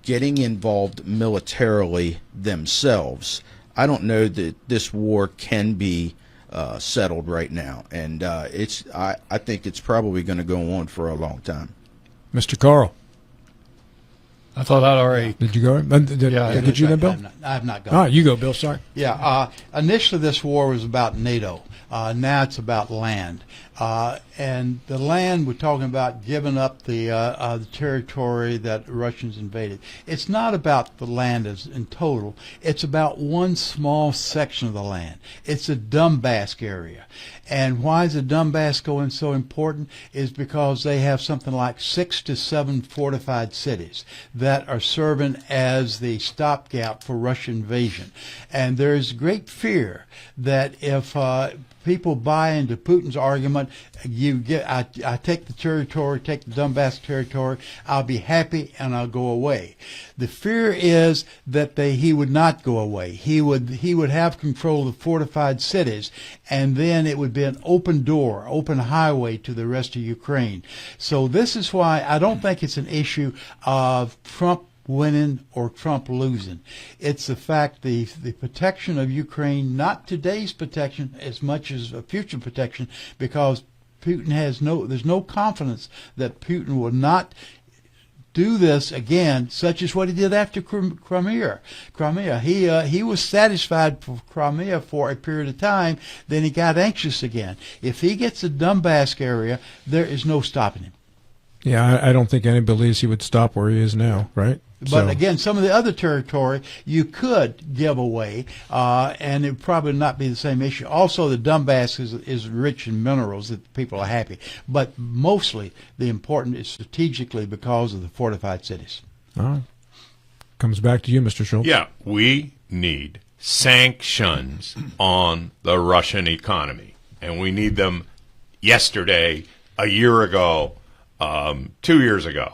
Getting involved militarily themselves, I don't know that this war can be settled right now, and I think it's probably going to go on for a long time. Mr. Carl, I thought I'd already. did you go? Did you then, Bill? I have not gone. All right, you go, Bill. Sorry. Yeah, initially this war was about NATO. Now it's about land. And the land, we're talking about giving up the territory that the Russians invaded. It's not about the land as in total. It's about one small section of the land. It's the Donbass area. And why is the Donbass going so important is because they have something like 6 to 7 fortified cities that are serving as the stopgap for Russian invasion. And there is great fear that if people buy into Putin's argument, I take the territory, take the Donbass territory, I'll be happy and I'll go away. The fear is that he would not go away. He would have control of the fortified cities, and then it would be an open door, open highway to the rest of Ukraine. So this is why I don't think it's an issue of Trump winning or Trump losing. It's the fact the protection of Ukraine, not today's protection as much as a future protection, because Putin there's no confidence that Putin will not do this again, such as what he did after Crimea. He was satisfied for Crimea for a period of time, then he got anxious again. If he gets the Donbass area, there is no stopping him. Yeah, I don't think anybody believes he would stop where he is now, right? But again, some of the other territory you could give away, and it would probably not be the same issue. Also, the Donbass is rich in minerals that people are happy. But mostly, the important is strategically because of the fortified cities. All right. Comes back to you, Mr. Schultz. Yeah, we need sanctions on the Russian economy, and we need them yesterday, a year ago, 2 years ago.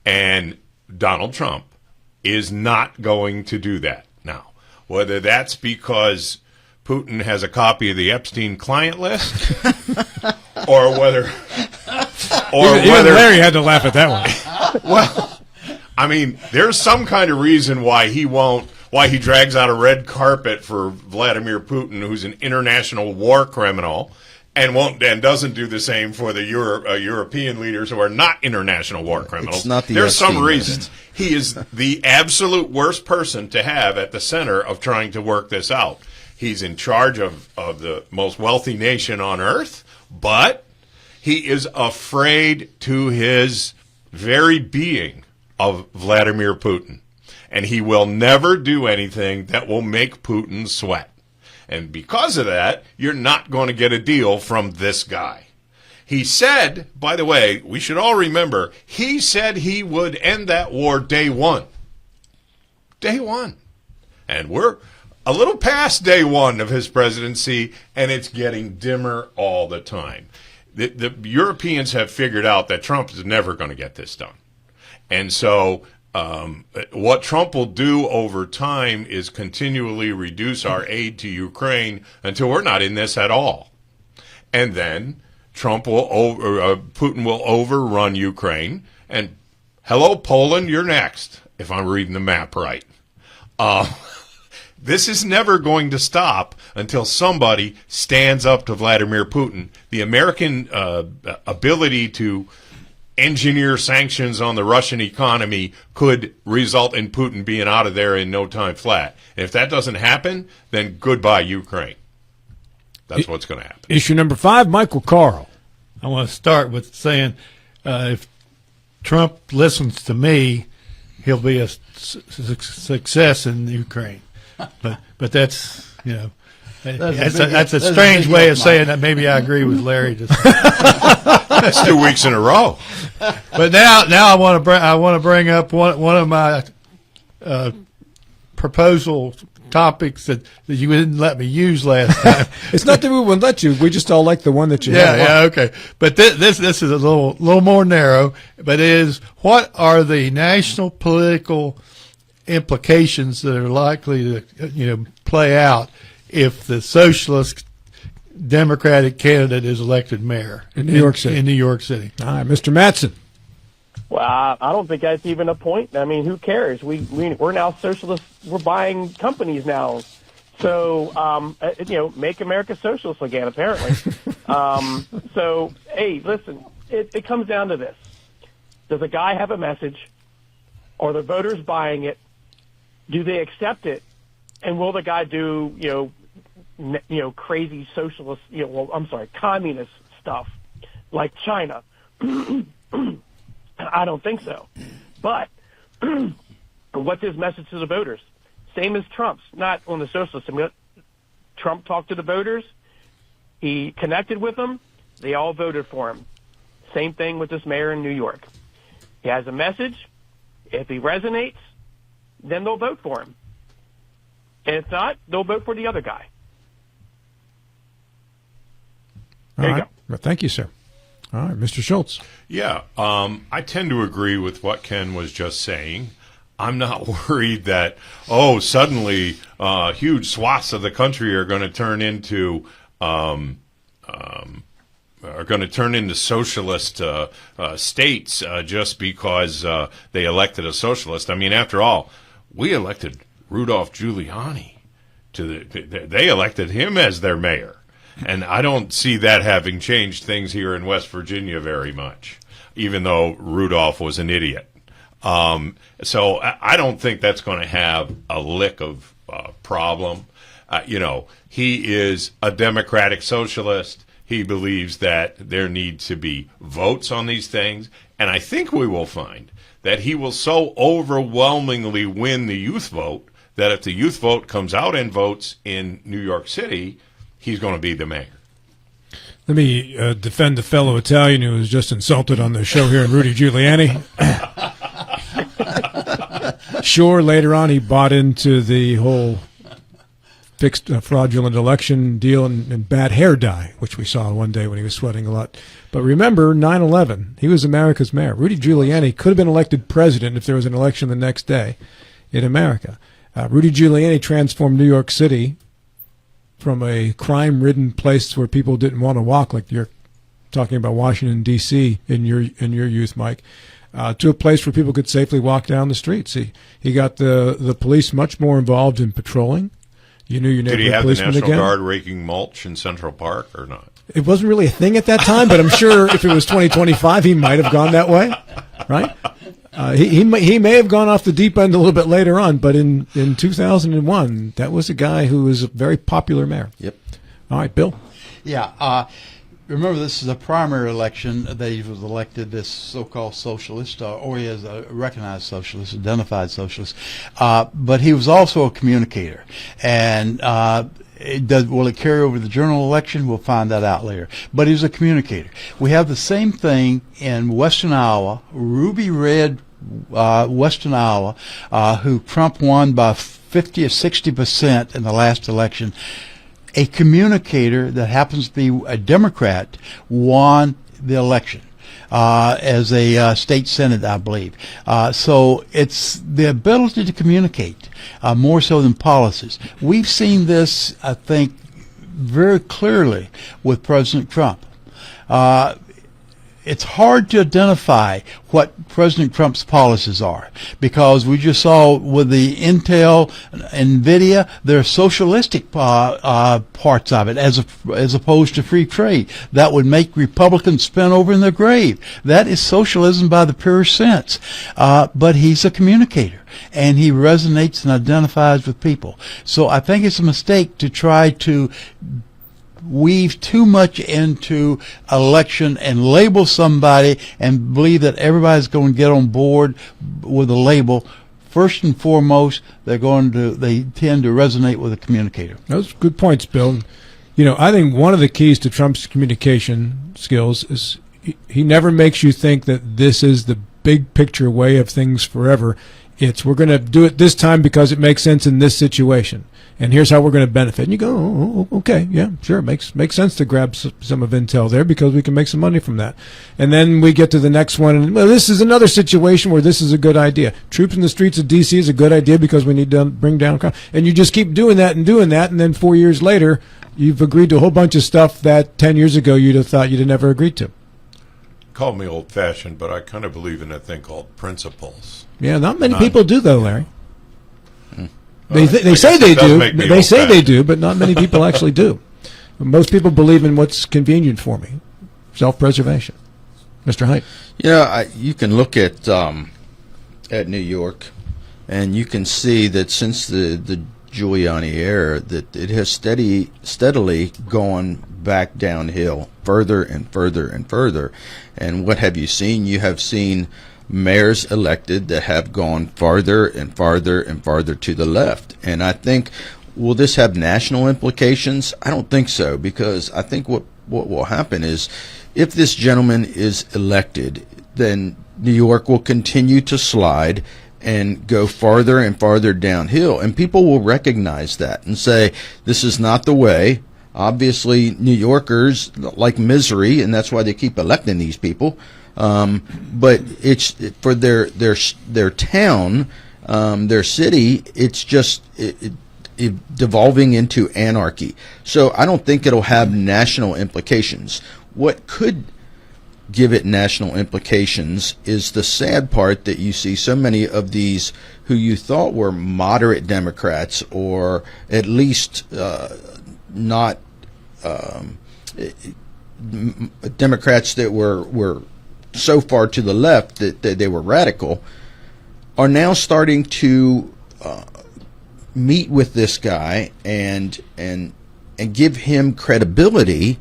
And Donald Trump is not going to do that now. Whether that's because Putin has a copy of the Epstein client list, or whether Even Larry had to laugh at that one. Well, I mean, there's some kind of reason why he drags out a red carpet for Vladimir Putin, who's an international war criminal, and doesn't do the same for the European leaders who are not international war criminals. It's not the There's some Epstein reasons. list. He is the absolute worst person to have at the center of trying to work this out. He's in charge of the most wealthy nation on earth, but he is afraid to his very being of Vladimir Putin. And he will never do anything that will make Putin sweat. And because of that, you're not going to get a deal from this guy. He said, by the way, we should all remember, he said he would end that war day one. Day one. And we're a little past day one of his presidency, and it's getting dimmer all the time. The Europeans have figured out that Trump is never going to get this done. And so what Trump will do over time is continually reduce our aid to Ukraine until we're not in this at all. And then Putin will overrun Ukraine. And hello, Poland, you're next, if I'm reading the map right. This is never going to stop until somebody stands up to Vladimir Putin. The American ability to engineer sanctions on the Russian economy could result in Putin being out of there in no time flat. And if that doesn't happen, then goodbye, Ukraine. That's what's going to happen. Issue number 5, Michael Carl. I want to start with saying if Trump listens to me, he'll be a success in Ukraine. But that's, that's a strange way of saying that. Maybe I agree with Larry. That's 2 weeks in a row. But now I want to bring up one of my proposal topics that you didn't let me use last time. It's not that we wouldn't let you. We just all like the one that you have. Yeah, okay. But this is a little more narrow. But it is, what are the national political implications that are likely to play out if the socialists Democratic candidate is elected mayor In New York City. In New York City. All right, Mr. Mattson. Well, I don't think that's even a point. I mean, who cares? We're now socialists. We're buying companies now. So, make America socialist again, apparently. So, hey, listen, it comes down to this. Does a guy have a message? Are the voters buying it? Do they accept it? And will the guy do, crazy socialist, communist stuff like China? I don't think so. But what's his message to the voters? Same as Trump's, not on the socialist. I mean, Trump talked to the voters. He connected with them. They all voted for him. Same thing with this mayor in New York. He has a message. If he resonates, then they'll vote for him. And if not, they'll vote for the other guy. There you go. Well, thank you, sir. All right, Mr. Schultz. Yeah, I tend to agree with what Ken was just saying. I'm not worried that, suddenly huge swaths of the country are going to turn into socialist states just because they elected a socialist. I mean, after all, we elected Rudolph Giuliani they elected him as their mayor. And I don't see that having changed things here in West Virginia very much, even though Rudolph was an idiot. So I don't think that's going to have a lick of problem. He is a democratic socialist. He believes that there need to be votes on these things. And I think we will find that he will so overwhelmingly win the youth vote that if the youth vote comes out and votes in New York City, he's going to be the mayor. Let me defend the fellow Italian who was just insulted on the show here, Rudy Giuliani. Sure, later on he bought into the whole fixed fraudulent election deal and bad hair dye, which we saw one day when he was sweating a lot. But remember, 9/11, he was America's mayor. Rudy Giuliani could have been elected president if there was an election the next day in America. Rudy Giuliani transformed New York City from a crime-ridden place where people didn't want to walk, like you're talking about Washington, D.C. in your youth, Mike, to a place where people could safely walk down the streets. He got the police much more involved in patrolling. You knew your neighborhood policeman again. Did he have the National Guard raking mulch in Central Park or not? It wasn't really a thing at that time, but I'm sure if it was 2025, he might have gone that way, right? He may have gone off the deep end a little bit later on, but in 2001, that was a guy who was a very popular mayor. Yep. All right, Bill. Yeah. Remember, this is a primary election that he was elected this so-called socialist, or he is a recognized socialist, identified socialist. But he was also a communicator. And will it carry over the general election? We'll find that out later. But he's a communicator. We have the same thing in Western Iowa, ruby red Western Iowa, who Trump won by 50 or 60% in the last election. A communicator that happens to be a Democrat won the election as a state senate, I believe. So it's the ability to communicate more so than policies. We've seen this, I think, very clearly with President Trump. It's hard to identify what President Trump's policies are because we just saw with the Intel, NVIDIA, there are socialistic parts of it as opposed to free trade. That would make Republicans spin over in their grave. That is socialism by the pure sense. But he's a communicator, and he resonates and identifies with people. So I think it's a mistake to try to weave too much into election and label somebody and believe that everybody's going to get on board with a label. First and foremost, they tend to resonate with a communicator. Those are good points, Bill. I think one of the keys to Trump's communication skills is he never makes you think that this is the big picture way of things forever. It's we're going to do it this time because it makes sense in this situation, and here's how we're going to benefit. And you go, okay, yeah, sure, makes sense to grab some of Intel there because we can make some money from that. And then we get to the next one, and well, this is another situation where this is a good idea. Troops in the streets of D.C. is a good idea because we need to bring down crime. And you just keep doing that, and then 4 years later, you've agreed to a whole bunch of stuff that 10 years ago you'd have thought you'd have never agreed to. Call me old-fashioned, but I kind of believe in a thing called principles. Yeah, not many people do, though, Larry. They I say guess they it does do. make me They say they old-fashioned. do, but not many people actually do. Most people believe in what's convenient for me, self-preservation. Mr. Height. Yeah, you can look at New York, and you can see that since the Giuliani era, that it has steadily gone back downhill, further and further and further. And what have you seen? You have seen mayors elected that have gone farther and farther and farther to the left. And I think, will this have national implications? I don't think so, because I think what will happen is, if this gentleman is elected, then New York will continue to slide and go farther and farther downhill. And people will recognize that and say, this is not the way. Obviously, New Yorkers like misery, and that's why they keep electing these people. But it's for their town, their city. It's just devolving into anarchy. So I don't think it'll have national implications. What could give it national implications is the sad part that you see so many of these who you thought were moderate Democrats, or at least not Democrats that were so far to the left that they were radical, are now starting to meet with this guy and give him credibility.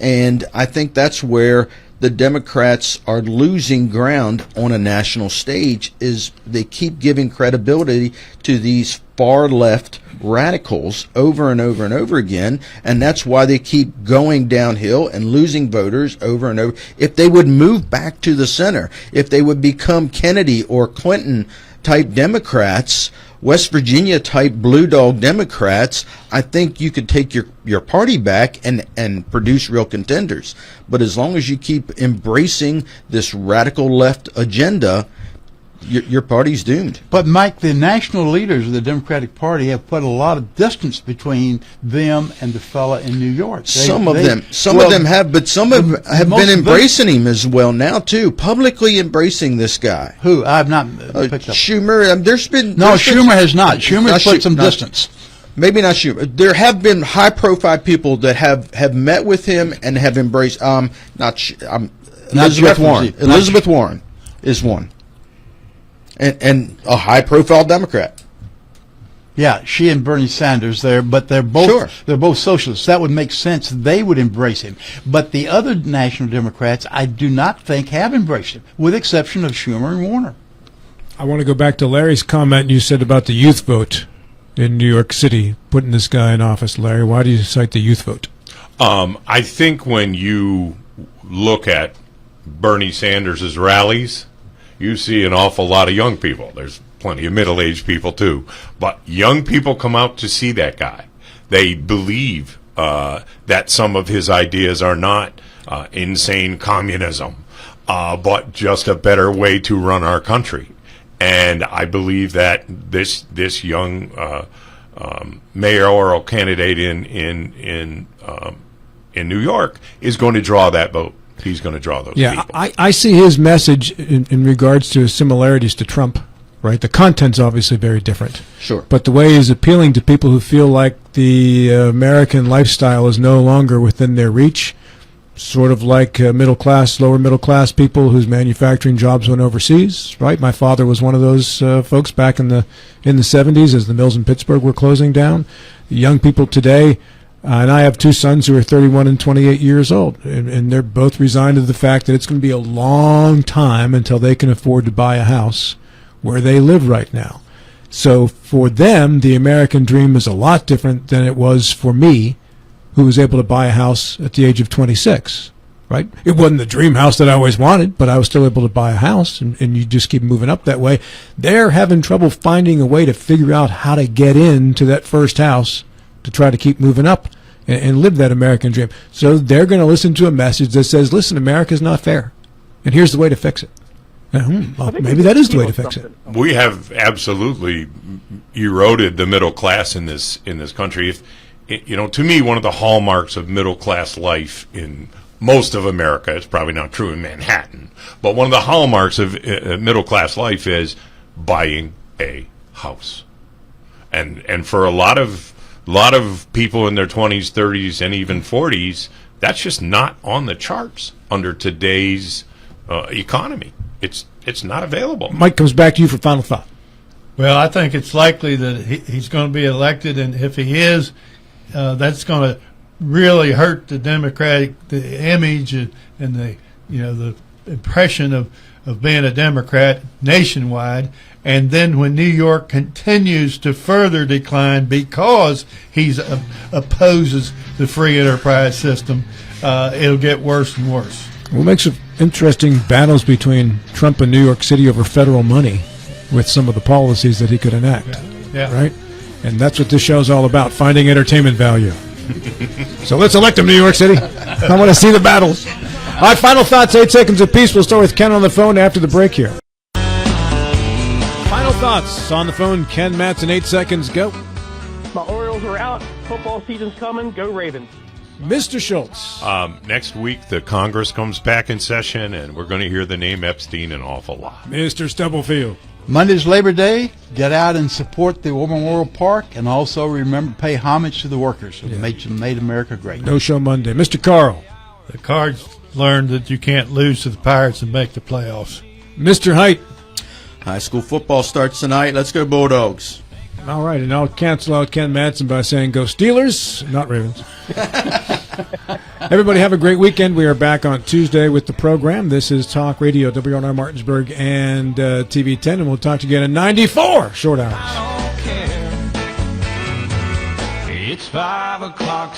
And I think that's where the Democrats are losing ground on a national stage, is they keep giving credibility to these far left radicals over and over and over again, and that's why they keep going downhill and losing voters over and over. If they would move back to the center, if they would become Kennedy or Clinton type Democrats, West Virginia type blue dog Democrats, I think you could take your party back and produce real contenders. But as long as you keep embracing this radical left agenda, your party's doomed. But Mike, the national leaders of the Democratic Party have put a lot of distance between them and the fella in New York. Some of them have, but some have been embracing him as well now too, publicly embracing this guy. Who I've not picked up. Schumer. Schumer has not. Schumer's put some distance. Maybe not Schumer. There have been high-profile people that have met with him and have embraced. Elizabeth Warren. Elizabeth Warren is one. And a high-profile Democrat. Yeah, she and Bernie Sanders there, but they're both socialists. That would make sense. They would embrace him. But the other national Democrats, I do not think have embraced him, with exception of Schumer and Warner. I want to go back to Larry's comment you said about the youth vote in New York City, putting this guy in office. Larry, why do you cite the youth vote? I think when you look at Bernie Sanders' rallies, you see an awful lot of young people. There's plenty of middle-aged people too, but young people come out to see that guy. They believe that some of his ideas are not insane communism, but just a better way to run our country. And I believe that this young mayoral candidate in New York is going to draw that vote. He's going to draw those people. I see his message in regards to his similarities to Trump, right? The content's obviously very different. Sure. But the way he's appealing to people who feel like the American lifestyle is no longer within their reach, sort of like middle class, lower middle class people whose manufacturing jobs went overseas, right? My father was one of those folks back in the 70s as the mills in Pittsburgh were closing down. The young people today, and I have two sons who are 31 and 28 years old, and they're both resigned to the fact that it's going to be a long time until they can afford to buy a house where they live right now. So for them, the American dream is a lot different than it was for me, who was able to buy a house at the age of 26, right? It wasn't the dream house that I always wanted, but I was still able to buy a house, and you just keep moving up that way. They're having trouble finding a way to figure out how to get into that first house to try to keep moving up and live that American dream. So they're going to listen to a message that says, listen, America's not fair, and here's the way to fix it. Well, maybe that is the way to fix it. We have absolutely eroded the middle class in this country. If to me, one of the hallmarks of middle class life in most of America, it's probably not true in Manhattan, but one of the hallmarks of middle class life is buying a house. And for a lot of people in their 20s, 30s, and even 40s, that's just not on the charts under today's economy. It's not available. Mike comes back to you for final thought. Well, I think it's likely that he's going to be elected, and if he is, that's going to really hurt the the image and the the impression of being a Democrat nationwide. And then when New York continues to further decline because he opposes the free enterprise system, it'll get worse and worse. We'll make some interesting battles between Trump and New York City over federal money with some of the policies that he could enact. Yeah. Right? And that's what this show's all about, finding entertainment value. So let's elect him, New York City. I want to see the battles. All right, final thoughts, 8 seconds apiece. We'll start with Ken on the phone after the break here. Final thoughts on the phone. Ken Matson, 8 seconds, go. My Orioles are out. Football season's coming. Go Ravens. Mr. Schultz. Next week, the Congress comes back in session, and we're going to hear the name Epstein an awful lot. Mr. Stubblefield. Monday's Labor Day. Get out and support the War Memorial Park, and also remember pay homage to the workers who made America great. No show Monday. Mr. Carl. The Cards learned that you can't lose to the Pirates and make the playoffs. Mr. Height. High school football starts tonight. Let's go Bulldogs. All right, and I'll cancel out Ken Matson by saying go Steelers, not Ravens. Everybody have a great weekend. We are back on Tuesday with the program. This is Talk Radio, WRNR Martinsburg and TV 10, and we'll talk to you again in 94 short hours. I don't care. It's 5 o'clock.